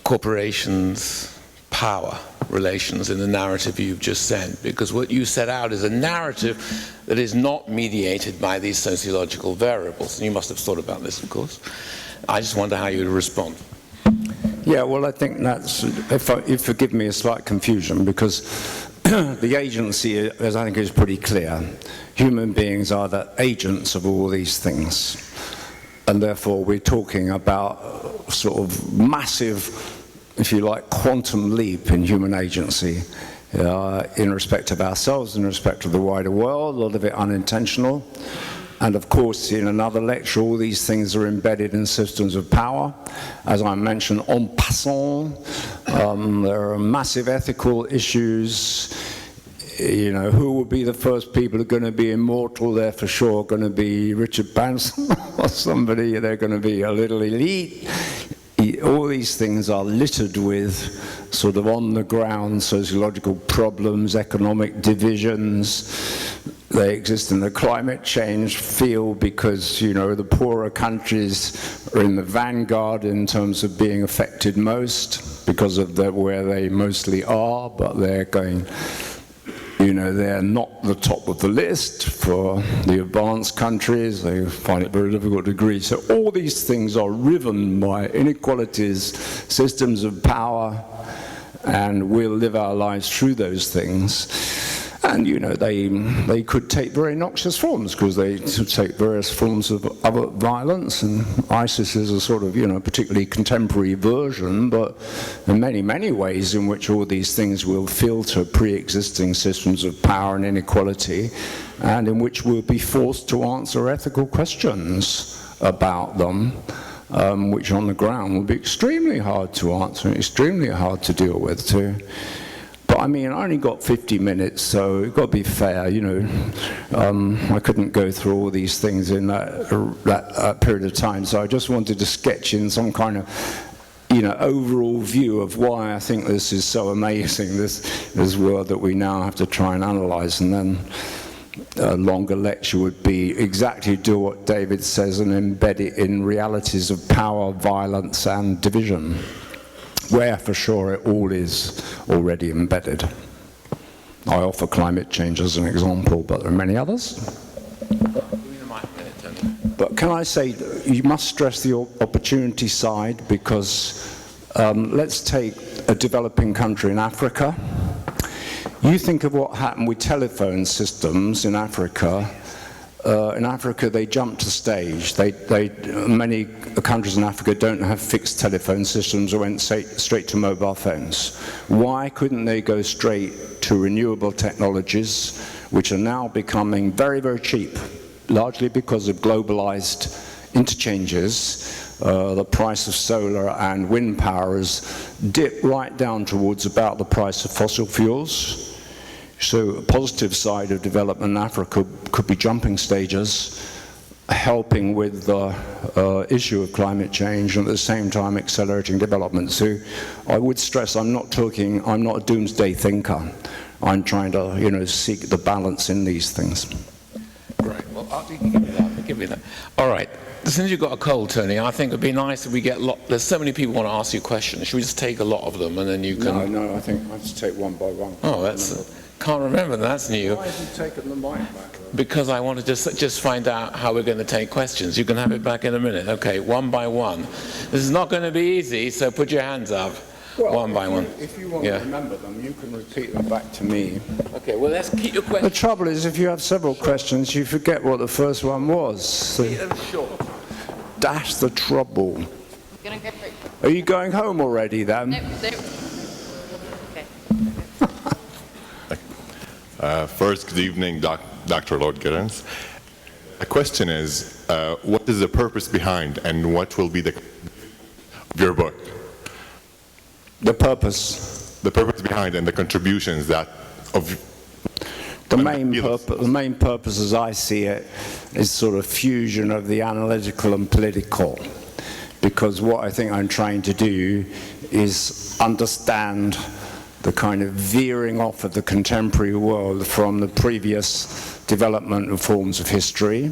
corporations, power relations in the narrative you've just sent? Because what you set out is a narrative that is not mediated by these sociological variables. And you must have thought about this, of course. I just wonder how you would respond. Yeah, well, I think that's, if you forgive me, a slight confusion, because the agency, as I think, is pretty clear. Human beings are the agents of all these things. And therefore, we're talking about sort of massive, if you like, quantum leap in human agency in respect of ourselves, in respect of the wider world, a lot of it unintentional. And of course, in another lecture, all these things are embedded in systems of power. As I mentioned, en passant, there are massive ethical issues. You know, who will be the first people who are going to be immortal? They're for sure going to be Richard Branson or somebody. They're going to be a little elite. All these things are littered with sort of on-the-ground sociological problems, economic divisions. They exist in the climate change field because, you know, the poorer countries are in the vanguard in terms of being affected most because of where they mostly are, but they're going, you know, they're not the top of the list for the advanced countries. They find it very difficult to agree. So all these things are riven by inequalities, systems of power, and we'll live our lives through those things. And, you know, they could take very noxious forms because they take various forms of other violence, and ISIS is a sort of, you know, particularly contemporary version, but in many, many ways in which all these things will filter pre-existing systems of power and inequality, and in which we'll be forced to answer ethical questions about them, which on the ground will be extremely hard to answer, extremely hard to deal with too. But I mean, I only got 50 minutes, so you've got to be fair, you know. I couldn't go through all these things in that period of time, so I just wanted to sketch in some kind of, you know, overall view of why I think this is so amazing, this world that we now have to try and analyze. And then a longer lecture would be exactly do what David says and embed it in realities of power, violence, and division, where for sure it all is already embedded. I offer climate change as an example, but there are many others. But can I say, you must stress the opportunity side, because let's take a developing country in Africa. You think of what happened with telephone systems in Africa. In Africa, they jumped a stage. Many countries in Africa don't have fixed telephone systems or went straight to mobile phones. Why couldn't they go straight to renewable technologies, which are now becoming very, very cheap, largely because of globalized interchanges? The price of solar and wind power has dipped right down towards about the price of fossil fuels. So a positive side of development in Africa could be jumping stages, helping with the issue of climate change, and at the same time accelerating development. So I would stress, I'm not a doomsday thinker. I'm trying to, you know, seek the balance in these things. Right, well, give me that. All right, since you've got a cold, Tony, I think it'd be nice if we get there's so many people want to ask you questions. Should we just take a lot of them and then you can... No, I think I just take one by one. Oh, that's... Can't remember, that's new. Why have you taken the mic back? Because I want to just find out how we're going to take questions. You can have it back in a minute. Okay, one by one. This is not going to be easy, so put your hands up. Well, one by one. If you want to remember them, you can repeat them back to me. Okay, well, let's keep your questions. The trouble is, if you have several questions, you forget what the first one was. So keep them short. That's the trouble. Are you going home already, then? No. First, good evening, Dr. Lord Giddens. A question is, what is the purpose behind and what will be the of your book? The purpose? The purpose behind and the contributions that of... The main purpose, as I see it, is sort of fusion of the analytical and political. Because what I think I'm trying to do is understand the kind of veering off of the contemporary world from the previous development and forms of history.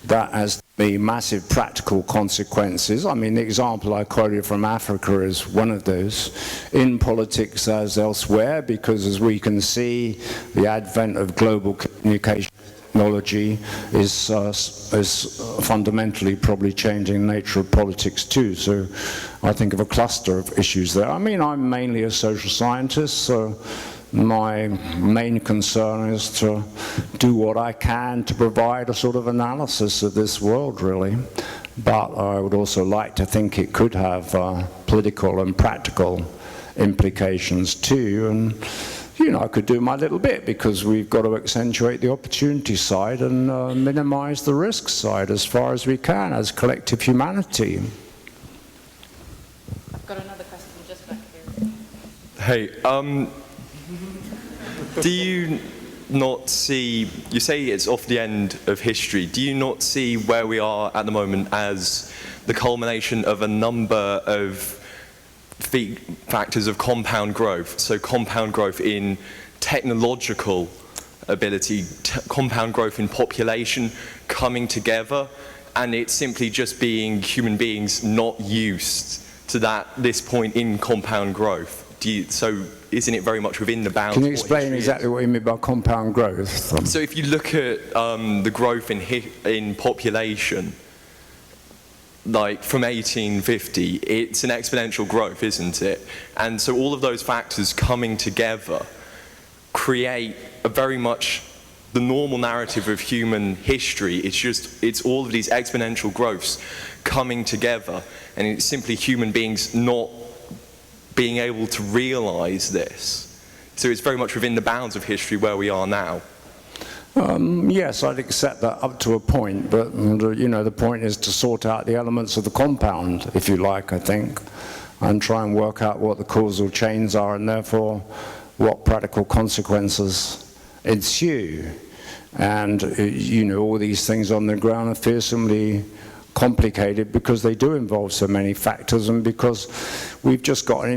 That has massive practical consequences. I mean, the example I quoted from Africa is one of those, in politics as elsewhere, because as we can see, the advent of global communication technology is fundamentally probably changing the nature of politics too. So I think of a cluster of issues there. I mean, I'm mainly a social scientist, so my main concern is to do what I can to provide a sort of analysis of this world, really. But I would also like to think it could have political and practical implications too. And you know, I could do my little bit, because we've got to accentuate the opportunity side and minimize the risk side as far as we can as collective humanity. I've got another question just back here. Hey, do you not see, you say it's off the end of history, do you not see where we are at the moment as the culmination of a number of factors of compound growth? So compound growth in technological ability, compound growth in population coming together, and it's simply just being human beings not used to this point in compound growth. So isn't it very much within the bounds? Can you explain exactly what you mean by compound growth? So if you look at the growth in population, like from 1850, it's an exponential growth, isn't it? And so all of those factors coming together create a very much the normal narrative of human history. It's all of these exponential growths coming together, and it's simply human beings not being able to realize this. So it's very much within the bounds of history where we are now. Yes, I'd accept that up to a point, but you know, the point is to sort out the elements of the compound, if you like, I think, and try and work out what the causal chains are, and therefore what practical consequences ensue. And you know, all these things on the ground are fearsomely complicated because they do involve so many factors, and because we've just got an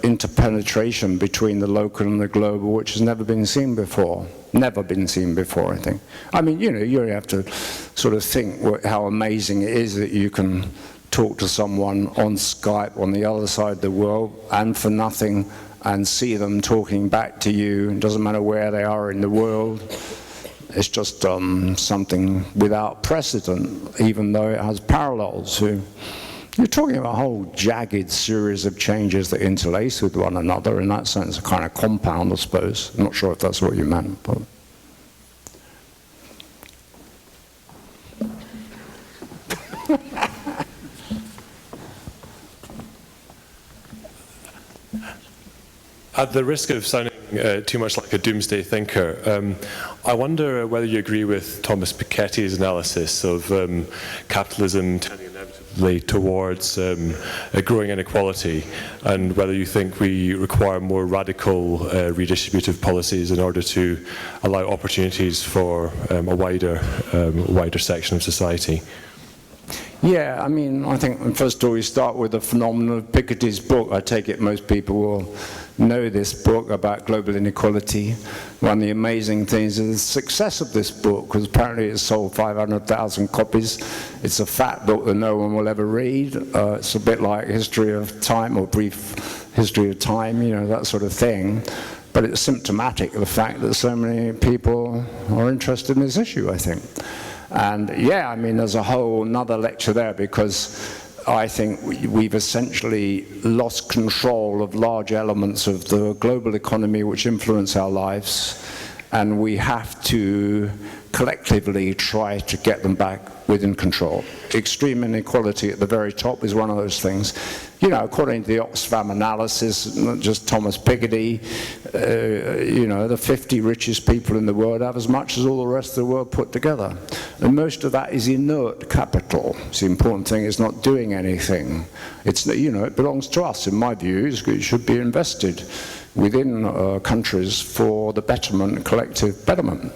interpenetration between the local and the global which has never been seen before. Never been seen before, I think. I mean, you know, you have to sort of think how amazing it is that you can talk to someone on Skype on the other side of the world and for nothing, and see them talking back to you. It doesn't matter where they are in the world. It's just something without precedent, even though it has parallels. You're talking about a whole jagged series of changes that interlace with one another. In that sense, a kind of compound, I suppose. I'm not sure if that's what you meant. But. At the risk of sounding too much like a doomsday thinker, I wonder whether you agree with Thomas Piketty's analysis of capitalism tending inevitably towards a growing inequality, and whether you think we require more radical redistributive policies in order to allow opportunities for a wider section of society. Yeah, I mean, I think first of all we start with the phenomenon of Piketty's book. I take it most people will know this book about global inequality. One of the amazing things is the success of this book, because apparently it's sold 500,000 copies. It's a fat book that no one will ever read. It's a bit like History of Time, or Brief History of Time, you know, that sort of thing. But it's symptomatic of the fact that so many people are interested in this issue, I think. And yeah, I mean, there's a whole another lecture there, because I think we've essentially lost control of large elements of the global economy which influence our lives, and we have to collectively try to get them back within control. Extreme inequality at the very top is one of those things. You know, according to the Oxfam analysis, not just Thomas Piketty, you know, the 50 richest people in the world have as much as all the rest of the world put together. And most of that is inert capital. It's the important thing is not doing anything. It's, you know, it belongs to us, in my view. It should be invested within countries for the betterment, collective betterment.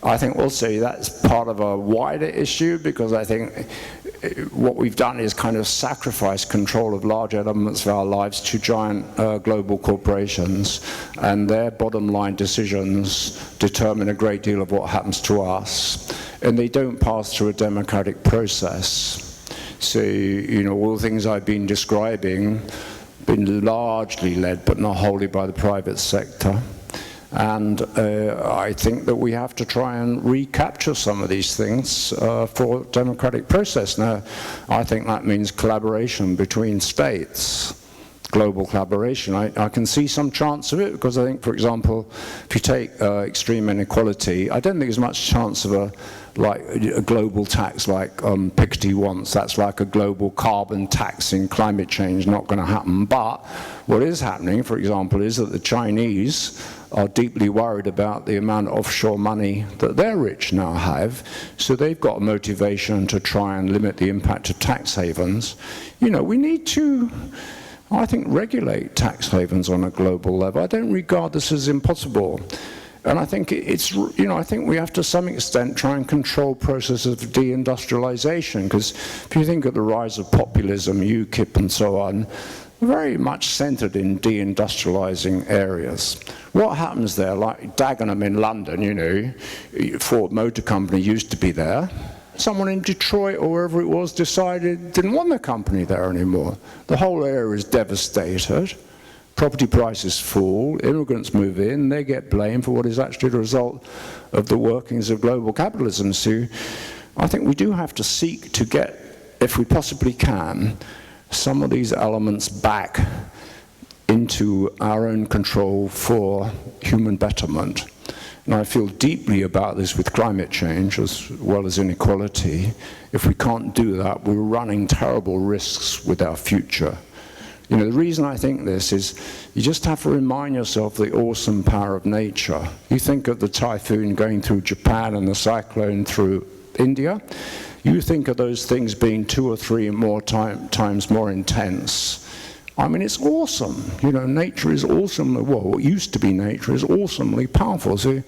I think also that's part of a wider issue, because I think what we've done is kind of sacrifice control of large elements of our lives to giant global corporations, and their bottom line decisions determine a great deal of what happens to us, and they don't pass through a democratic process. So, you know, all the things I've been describing been largely led, but not wholly, by the private sector. And I think that we have to try and recapture some of these things for democratic process. Now, I think that means collaboration between states, global collaboration. I can see some chance of it, because I think, for example, if you take extreme inequality, I don't think there's much chance of a global tax like Piketty wants. That's like a global carbon tax in climate change, not going to happen. But what is happening, for example, is that the Chinese are deeply worried about the amount of offshore money that their rich now have, so they've got a motivation to try and limit the impact of tax havens. You know, we need to, I think, regulate tax havens on a global level. I don't regard this as impossible. And I think it's, you know, I think we have to some extent try and control processes of deindustrialization, because if you think of the rise of populism, UKIP and so on, very much centered in deindustrializing areas. What happens there, like Dagenham in London, you know, Ford Motor Company used to be there. Someone in Detroit or wherever it was decided didn't want the company there anymore. The whole area is devastated. Property prices fall, immigrants move in, they get blamed for what is actually the result of the workings of global capitalism. So I think we do have to seek to get, if we possibly can, some of these elements back into our own control for human betterment. And I feel deeply about this with climate change as well as inequality. If we can't do that, we're running terrible risks with our future. You know, the reason I think this is you just have to remind yourself of the awesome power of nature. You think of the typhoon going through Japan and the cyclone through India. You think of those things being 2 or 3 more times more intense. I mean, it's awesome. You know, nature is awesome. Well, what used to be nature is awesomely powerful. So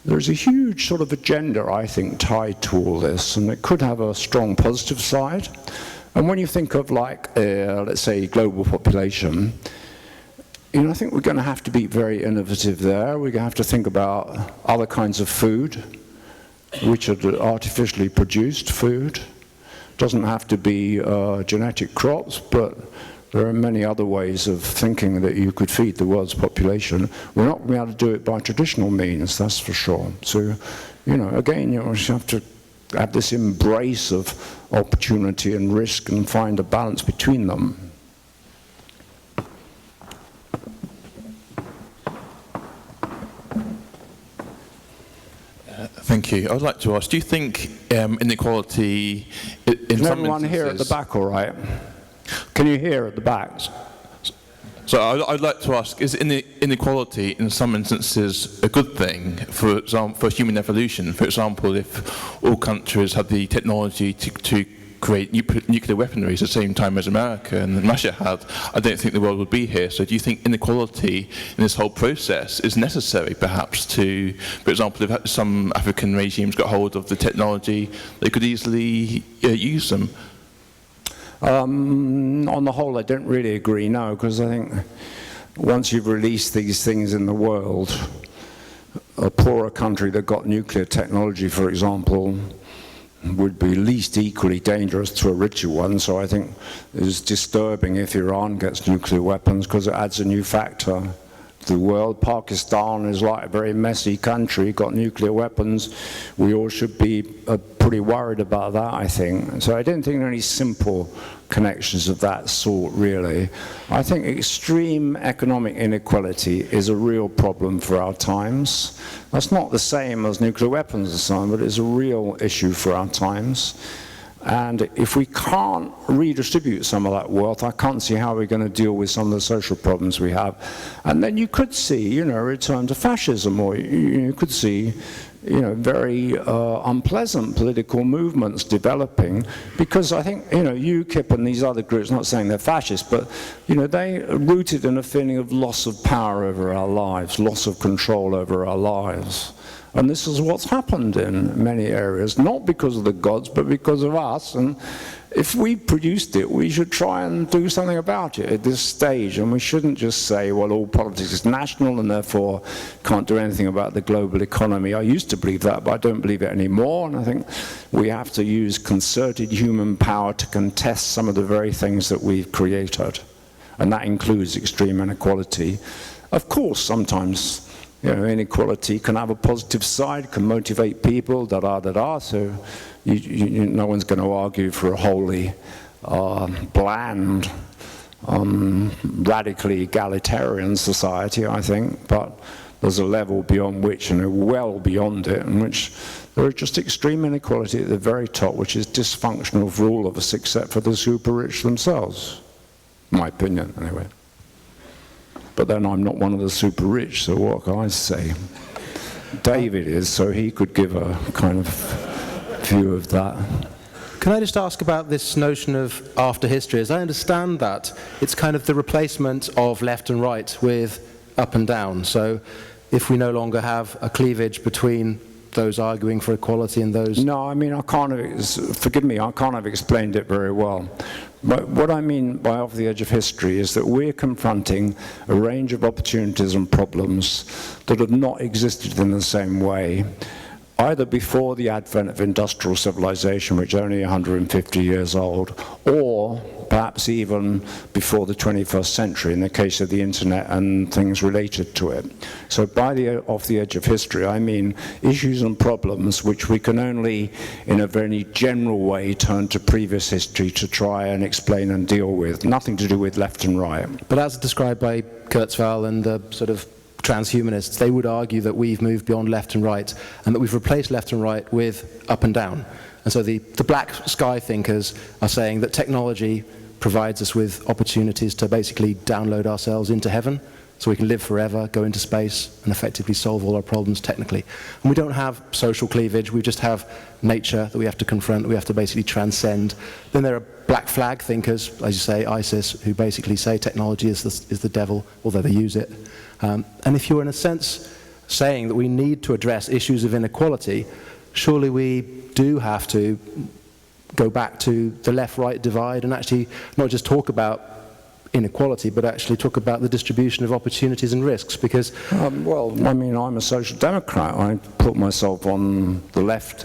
there's a huge sort of agenda, I think, tied to all this, and it could have a strong positive side. And when you think of, like, let's say, global population, you know, I think we're going to have to be very innovative there. We're going to have to think about other kinds of food, which are artificially produced food. Doesn't have to be genetic crops, but there are many other ways of thinking that you could feed the world's population. We're not going to be able to do it by traditional means, that's for sure. So, you know, again, you have to have this embrace of opportunity and risk and find a balance between them. Thank you. I would like to ask, do you think inequality in some instances... Is everyone here at the back all right? Can you hear at the back? So I'd like to ask, is inequality in some instances a good thing, for example, for human evolution? For example, if all countries had the technology to create nuclear weaponry at the same time as America and Russia had, I don't think the world would be here. So do you think inequality in this whole process is necessary, perhaps, to, for example, if some African regimes got hold of the technology, they could easily use them? On the whole, I don't really agree, no, because I think once you've released these things in the world, a poorer country that got nuclear technology, for example, would be least equally dangerous to a richer one. So I think it's disturbing if Iran gets nuclear weapons, because it adds a new factor to the world. Pakistan is like a very messy country, got nuclear weapons. We all should be pretty worried about that, I think. So I don't think there are any simple connections of that sort, really. I think extreme economic inequality is a real problem for our times. That's not the same as nuclear weapons and so on, but it's a real issue for our times. And if we can't redistribute some of that wealth, I can't see how we're going to deal with some of the social problems we have. And then you could see, you know, a return to fascism, or you could see, you know, very unpleasant political movements developing, because I think, you know, UKIP and these other groups, not saying they're fascist, but, you know, they are rooted in a feeling of loss of power over our lives, loss of control over our lives. And this is what's happened in many areas, not because of the gods, but because of us. And if we produced it, we should try and do something about it at this stage. And we shouldn't just say, well, all politics is national and therefore can't do anything about the global economy. I used to believe that, but I don't believe it anymore. And I think we have to use concerted human power to contest some of the very things that we've created. And that includes extreme inequality. Of course, sometimes You know, inequality can have a positive side, can motivate people, da-da-da-da, so no one's going to argue for a wholly bland, radically egalitarian society, I think, but there's a level beyond which, and well beyond it, in which there is just extreme inequality at the very top, which is dysfunctional for all of us except for the super rich themselves. My opinion, anyway. But then I'm not one of the super rich, so what can I say? David is, so he could give a kind of view of that. Can I just ask about this notion of after history? As I understand that, it's kind of the replacement of left and right with up and down. So if we no longer have a cleavage between those arguing for equality and those... No, I mean, forgive me, I can't have explained it very well. But what I mean by off the edge of history is that we're confronting a range of opportunities and problems that have not existed in the same way, either before the advent of industrial civilization, which is only 150 years old, or perhaps even before the 21st century in the case of the internet and things related to it. So by off the edge of history, I mean issues and problems which we can only, in a very general way, turn to previous history to try and explain and deal with. Nothing to do with left and right. But as described by Kurzweil and the sort of transhumanists, they would argue that we've moved beyond left and right and that we've replaced left and right with up and down. And so the black sky thinkers are saying that technology provides us with opportunities to basically download ourselves into heaven so we can live forever, go into space, and effectively solve all our problems technically. And we don't have social cleavage, we just have nature that we have to confront, that we have to basically transcend. Then there are black flag thinkers, as you say, ISIS, who basically say technology is the devil, although they use it. And if you're in a sense saying that we need to address issues of inequality, surely we do have to go back to the left-right divide and actually not just talk about inequality, but actually talk about the distribution of opportunities and risks, because... well, I mean, I'm a social democrat. I put myself on the left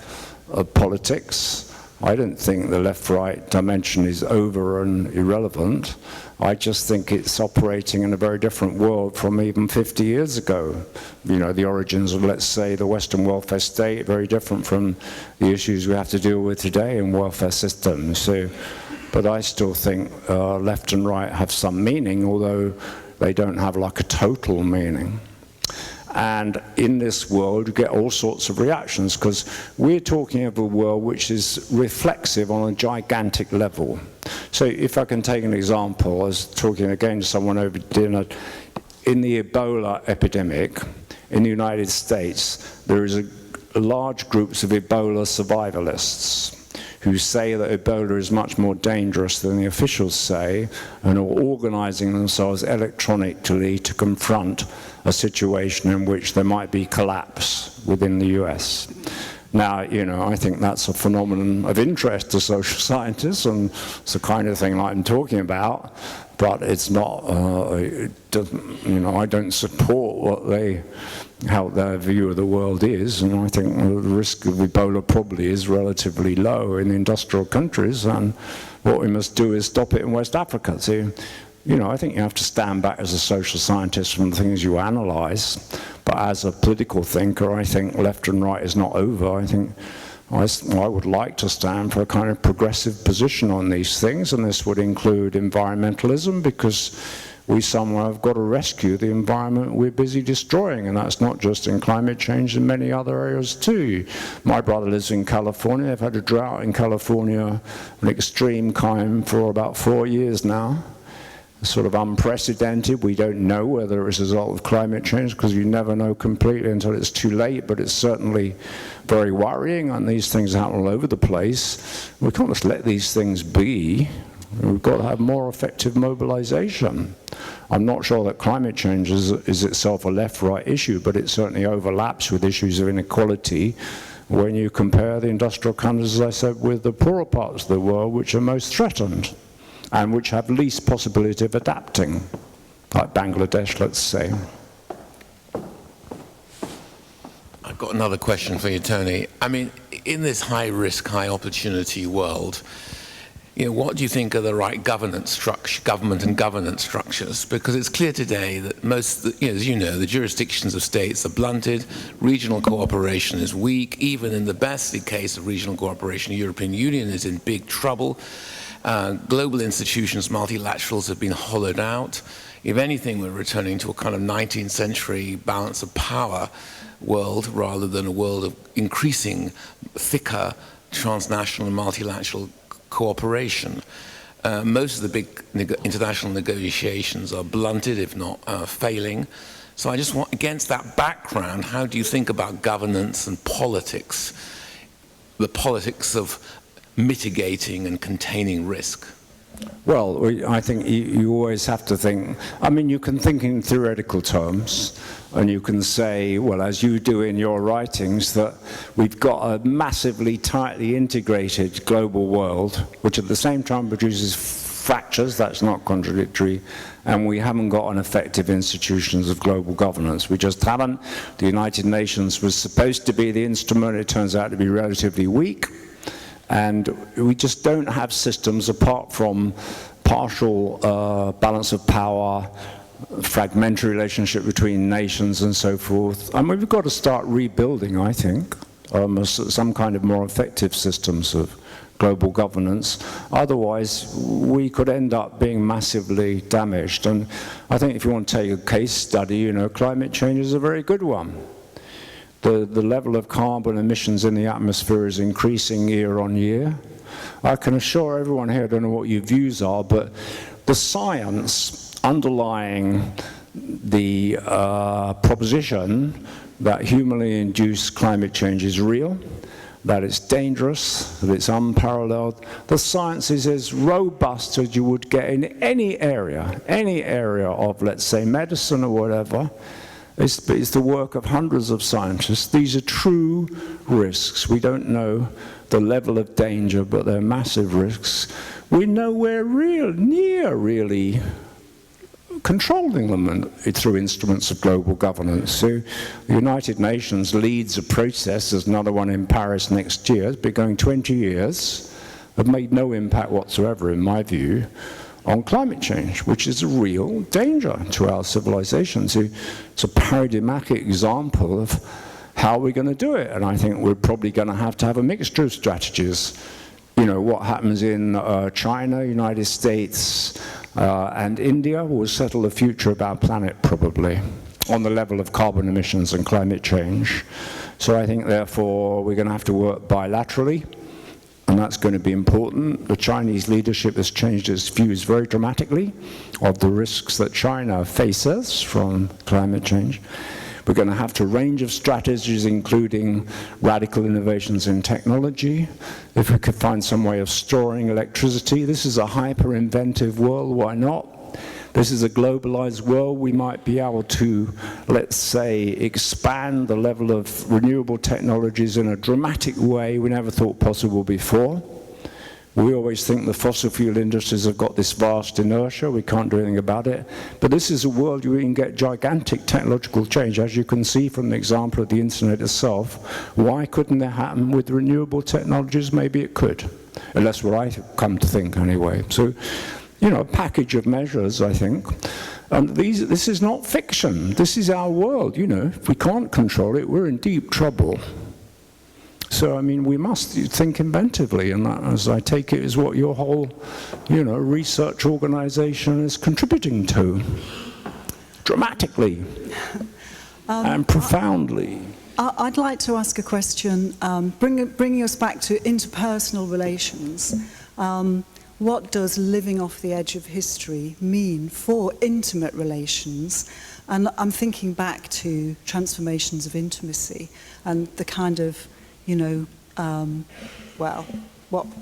of politics. I don't think the left-right dimension is over and irrelevant. I just think it's operating in a very different world from even 50 years ago. You know, the origins of, let's say, the Western welfare state, very different from the issues we have to deal with today in welfare systems. So, but I still think left and right have some meaning, although they don't have like a total meaning. And in this world, you get all sorts of reactions, because we're talking of a world which is reflexive on a gigantic level. So if I can take an example, I was talking again to someone over dinner, in the Ebola epidemic in the United States, there is large groups of Ebola survivalists who say that Ebola is much more dangerous than the officials say, and are organizing themselves electronically to confront a situation in which there might be collapse within the US. Now, you know, I think that's a phenomenon of interest to social scientists, and it's the kind of thing I'm talking about, but it's not, you know, I don't support how their view of the world is, and I think the risk of Ebola probably is relatively low in the industrial countries, and what we must do is stop it in West Africa. So, you know, I think you have to stand back as a social scientist from the things you analyze, but as a political thinker, I think left and right is not over. I think I would like to stand for a kind of progressive position on these things, and this would include environmentalism, because we somehow have got to rescue the environment we're busy destroying, and that's not just in climate change, in many other areas too. My brother lives in California. They've had a drought in California, an extreme kind, for about 4 years now. Sort of unprecedented. We don't know whether it's a result of climate change, because you never know completely until it's too late, but it's certainly very worrying, and these things happen all over the place. We can't just let these things be. We've got to have more effective mobilization. I'm not sure that climate change is itself a left-right issue, but it certainly overlaps with issues of inequality when you compare the industrial countries, as I said, with the poorer parts of the world, which are most threatened and which have least possibility of adapting, like Bangladesh, let's say. I've got another question for you, Tony. I mean, in this high-risk, high-opportunity world, what do you think are the right government and governance structures? Because it's clear today that most, as you know, the jurisdictions of states are blunted, regional cooperation is weak, even in the best case of regional cooperation, the European Union is in big trouble. Global institutions, multilaterals have been hollowed out. If anything, we're returning to a kind of 19th century balance of power world rather than a world of increasing, thicker transnational and multilateral cooperation. Most of the big international negotiations are blunted, if not failing. So I just want, against that background, how do you think about governance and politics, the politics of mitigating and containing risk? Well, I think you always have to think, I mean, you can think in theoretical terms, and you can say, well, as you do in your writings, that we've got a massively tightly integrated global world, which at the same time produces fractures, that's not contradictory, and we haven't got an effective institutions of global governance. We just haven't. The United Nations was supposed to be the instrument, it turns out to be relatively weak. And we just don't have systems apart from partial balance of power, fragmentary relationship between nations and so forth. I mean, we've got to start rebuilding, I think, some kind of more effective systems of global governance. Otherwise, we could end up being massively damaged. And I think if you want to take a case study, climate change is a very good one. The level of carbon emissions in the atmosphere is increasing year on year. I can assure everyone here, I don't know what your views are, but the science underlying the proposition that humanly induced climate change is real, that it's dangerous, that it's unparalleled. The science is as robust as you would get in any area of, let's say, medicine or whatever. It's the work of hundreds of scientists. These are true risks. We don't know the level of danger, but they're massive risks. We're nowhere near really controlling them through instruments of global governance. So the United Nations leads a process, there's another one in Paris next year, it's been going 20 years, have made no impact whatsoever, in my view, on climate change, which is a real danger to our civilization. So it's a paradigmatic example of how we're going to do it. And I think we're probably going to have a mixture of strategies. What happens in China, United States, and India will settle the future of our planet probably on the level of carbon emissions and climate change. So I think therefore we're going to have to work bilaterally, and that's going to be important. The Chinese leadership has changed its views very dramatically of the risks that China faces from climate change. We're going to have a range of strategies, including radical innovations in technology. If we could find some way of storing electricity, this is a hyper-inventive world, why not? This is a globalized world. We might be able to, let's say, expand the level of renewable technologies in a dramatic way we never thought possible before. We always think the fossil fuel industries have got this vast inertia, we can't do anything about it. But this is a world where you can get gigantic technological change, as you can see from the example of the internet itself. Why couldn't that happen with renewable technologies? Maybe it could. And that's what I come to think anyway. So, a package of measures, I think. And this is not fiction. This is our world, If we can't control it, we're in deep trouble. So, we must think inventively, and that, as I take it, is what your whole, research organization is contributing to, dramatically and profoundly. I'd like to ask a question, bringing us back to interpersonal relations. What does living off the edge of history mean for intimate relations? And I'm thinking back to transformations of intimacy and the kind of what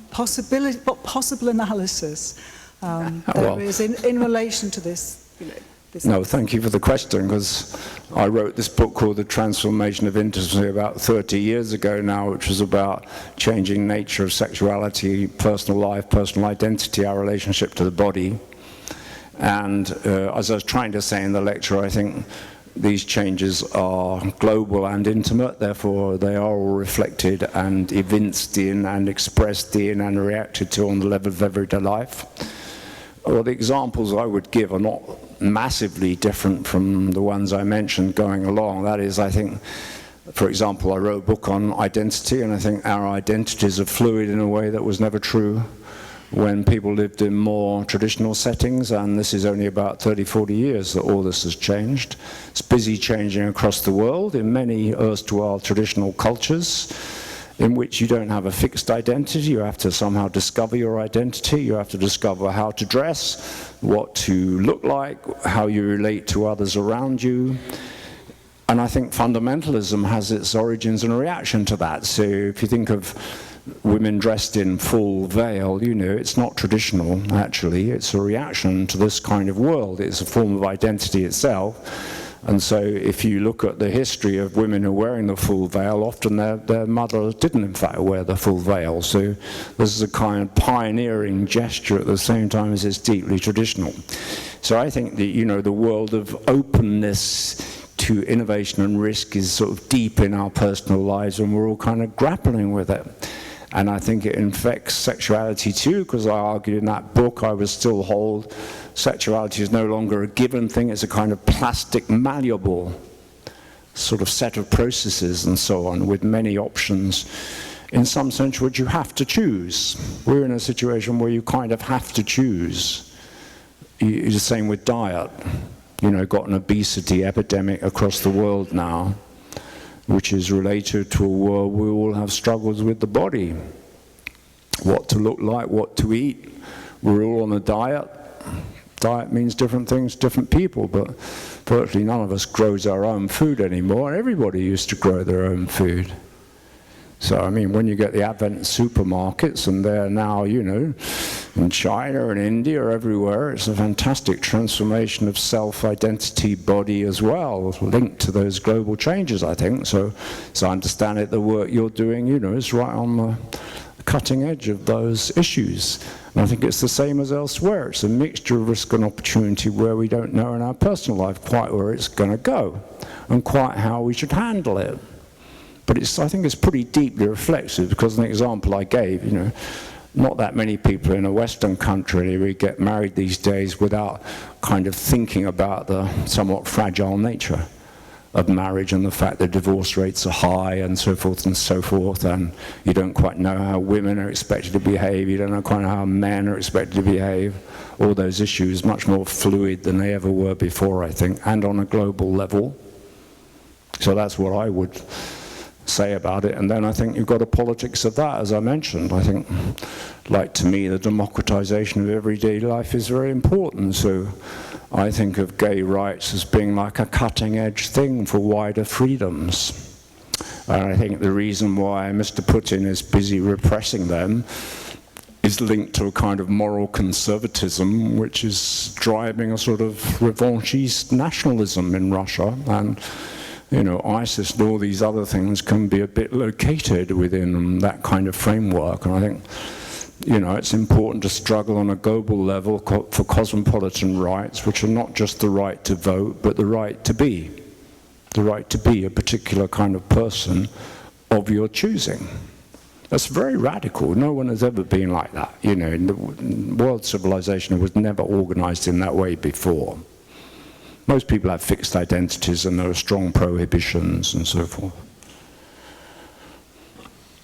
possible analysis there is in relation to this. No, thank you for the question, because I wrote this book called The Transformation of Intimacy about 30 years ago now, which was about changing nature of sexuality, personal life, personal identity, our relationship to the body. And as I was trying to say in the lecture, I think these changes are global and intimate, therefore they are all reflected and evinced in and expressed in and reacted to on the level of everyday life. Well, the examples I would give are not massively different from the ones I mentioned going along. That is, I think, for example, I wrote a book on identity, and I think our identities are fluid in a way that was never true when people lived in more traditional settings, and this is only about 30, 40 years that all this has changed. It's busy changing across the world in many erstwhile traditional cultures in which you don't have a fixed identity. You have to somehow discover your identity. You have to discover how to dress, what to look like, how you relate to others around you. And I think fundamentalism has its origins in a reaction to that. So if you think of women dressed in full veil, you know, it's not traditional, actually. It's a reaction to this kind of world. It's a form of identity itself. And so if you look at the history of women who are wearing the full veil, often their mother didn't, in fact, wear the full veil. So this is a kind of pioneering gesture at the same time as it's deeply traditional. So I think that, you know, the world of openness to innovation and risk is sort of deep in our personal lives, and we're all kind of grappling with it. And I think it infects sexuality too, because I argued in that book, I would still hold sexuality is no longer a given thing, it's a kind of plastic, malleable sort of set of processes and so on, with many options, in some sense, which you have to choose. We're in a situation where you kind of have to choose. It's the same with diet. You know, got an obesity epidemic across the world now, which is related to a world where we all have struggles with the body. What to look like, what to eat. We're all on a diet. Diet means different things to different people, but virtually none of us grows our own food anymore. Everybody used to grow their own food. So, I mean, when you get the advent of supermarkets, and they're now, you know, in China and India, everywhere, it's a fantastic transformation of self-identity, body as well, linked to those global changes, I think. So I understand it, the work you're doing, you know, is right on the cutting edge of those issues. And I think it's the same as elsewhere. It's a mixture of risk and opportunity where we don't know in our personal life quite where it's going to go and quite how we should handle it. But I think it's pretty deeply reflexive, because an example I gave, you know, not that many people in a Western country really get married these days without kind of thinking about the somewhat fragile nature of marriage and the fact that divorce rates are high and so forth, and you don't quite know how women are expected to behave, you don't know quite how men are expected to behave. All those issues much more fluid than they ever were before, I think, and on a global level. So that's what I would say about it. And then I think you've got a politics of that, as I mentioned. I think, like, to me, the democratization of everyday life is very important. So I think of gay rights as being like a cutting-edge thing for wider freedoms. And I think the reason why Mr. Putin is busy repressing them is linked to a kind of moral conservatism which is driving a sort of revanchist nationalism in Russia. And you know, ISIS and all these other things can be a bit located within that kind of framework. And I think, you know, it's important to struggle on a global level for cosmopolitan rights, which are not just the right to vote, but the right to be a particular kind of person of your choosing. That's very radical. No one has ever been like that. You know, in the world civilization was never organized in that way before. Most people have fixed identities and there are strong prohibitions and so forth.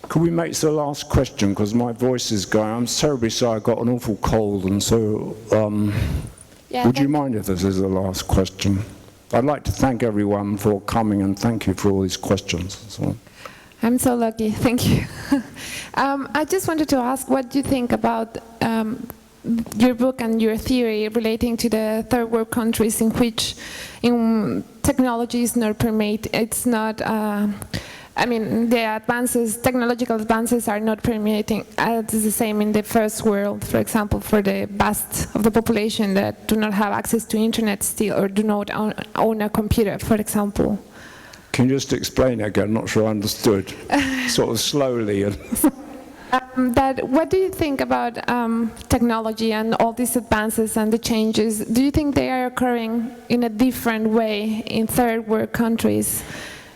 Could we make the last question, because my voice is going? I'm terribly sorry, I got an awful cold, and so would you mind if this is the last question? I'd like to thank everyone for coming, and thank you for all these questions. So. I'm so lucky, thank you. I just wanted to ask, what do you think about your book and your theory relating to the third world countries in which technology is not permeate, it's not, I mean, the technological advances are not permeating as the same in the first world, for example, for the vast of the population that do not have access to internet still, or do not own a computer, for example. Can you just explain it again? I'm not sure I understood. Sort of slowly. What do you think about technology and all these advances and the changes? Do you think they are occurring in a different way in third world countries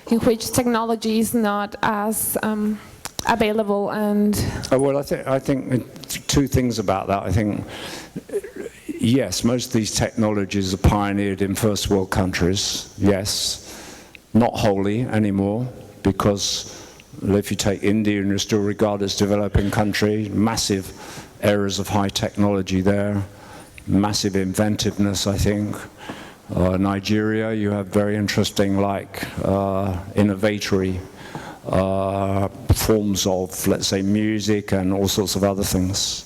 in which technology is not as available? And well, I think two things about that. I think, yes, most of these technologies are pioneered in first world countries, yes. Not wholly anymore, because if you take India and you still regard it as a developing country, massive areas of high technology there, massive inventiveness, I think. Nigeria, you have very interesting, innovatory forms of, let's say, music and all sorts of other things.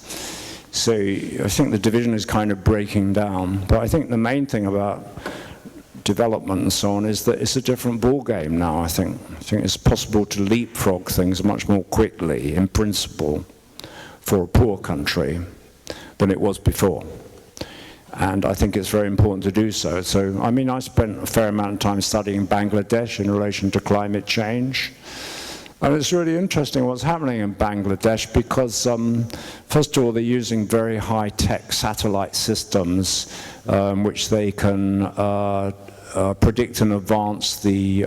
So I think the division is kind of breaking down. But I think the main thing about development and so on is that it's a different ball game now. I think it's possible to leapfrog things much more quickly, in principle, for a poor country than it was before. And I think it's very important to do so. So, I mean, I spent a fair amount of time studying Bangladesh in relation to climate change. And it's really interesting what's happening in Bangladesh because, first of all, they're using very high-tech satellite systems which they can predict in advance the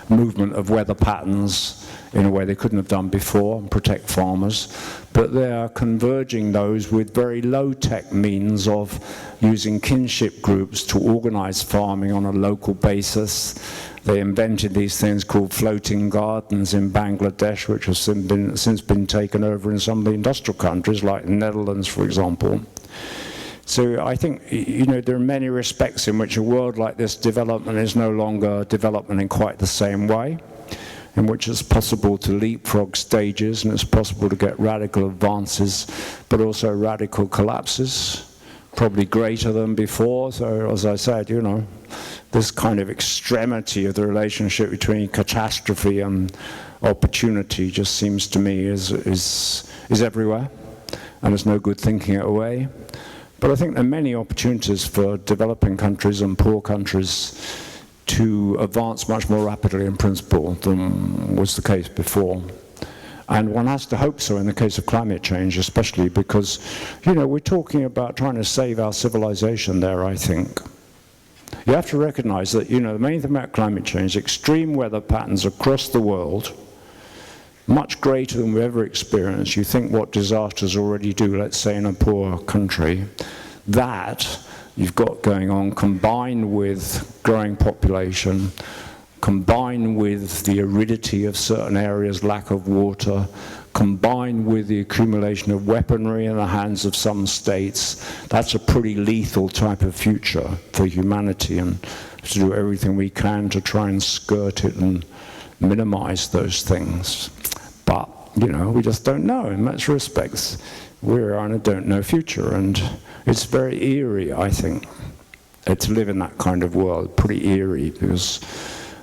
movement of weather patterns in a way they couldn't have done before and protect farmers. But they are converging those with very low-tech means of using kinship groups to organize farming on a local basis. They invented these things called floating gardens in Bangladesh, which have since been taken over in some of the industrial countries, like the Netherlands, for example. So I think, there are many respects in which a world like this development is no longer development in quite the same way, in which it's possible to leapfrog stages and it's possible to get radical advances, but also radical collapses, probably greater than before. So as I said, this kind of extremity of the relationship between catastrophe and opportunity just seems to me is everywhere, and there's no good thinking it away. But I think there are many opportunities for developing countries and poor countries to advance much more rapidly in principle than was the case before. And one has to hope so in the case of climate change, especially because, we're talking about trying to save our civilization there, I think. You have to recognize that, the main thing about climate change, extreme weather patterns across the world, much greater than we've ever experienced. You think what disasters already do, let's say in a poor country, that you've got going on, combined with growing population, combined with the aridity of certain areas, lack of water, combined with the accumulation of weaponry in the hands of some states, that's a pretty lethal type of future for humanity, and to do everything we can to try and skirt it and minimize those things. But, we just don't know in much respects. We're on a don't know future, and it's very eerie, I think, to live in that kind of world, pretty eerie, because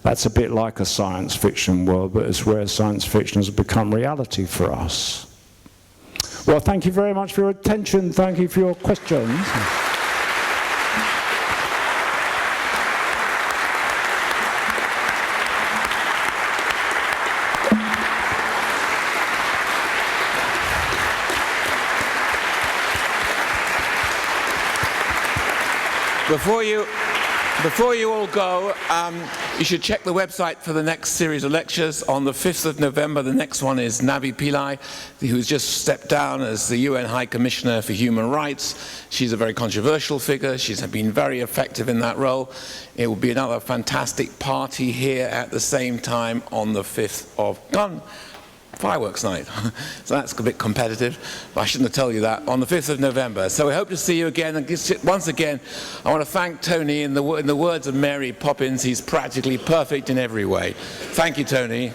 that's a bit like a science fiction world, but it's where science fiction has become reality for us. Well, thank you very much for your attention. Thank you for your questions. Before you all go, you should check the website for the next series of lectures. On the 5th of November, the next one is Navi Pillai, who's just stepped down as the UN High Commissioner for Human Rights. She's a very controversial figure. She's been very effective in that role. It will be another fantastic party here at the same time on the 5th of fireworks night. So that's a bit competitive, but I shouldn't have told you that, on the 5th of November. So we hope to see you again. And once again, I want to thank Tony. In the words of Mary Poppins, he's practically perfect in every way. Thank you, Tony.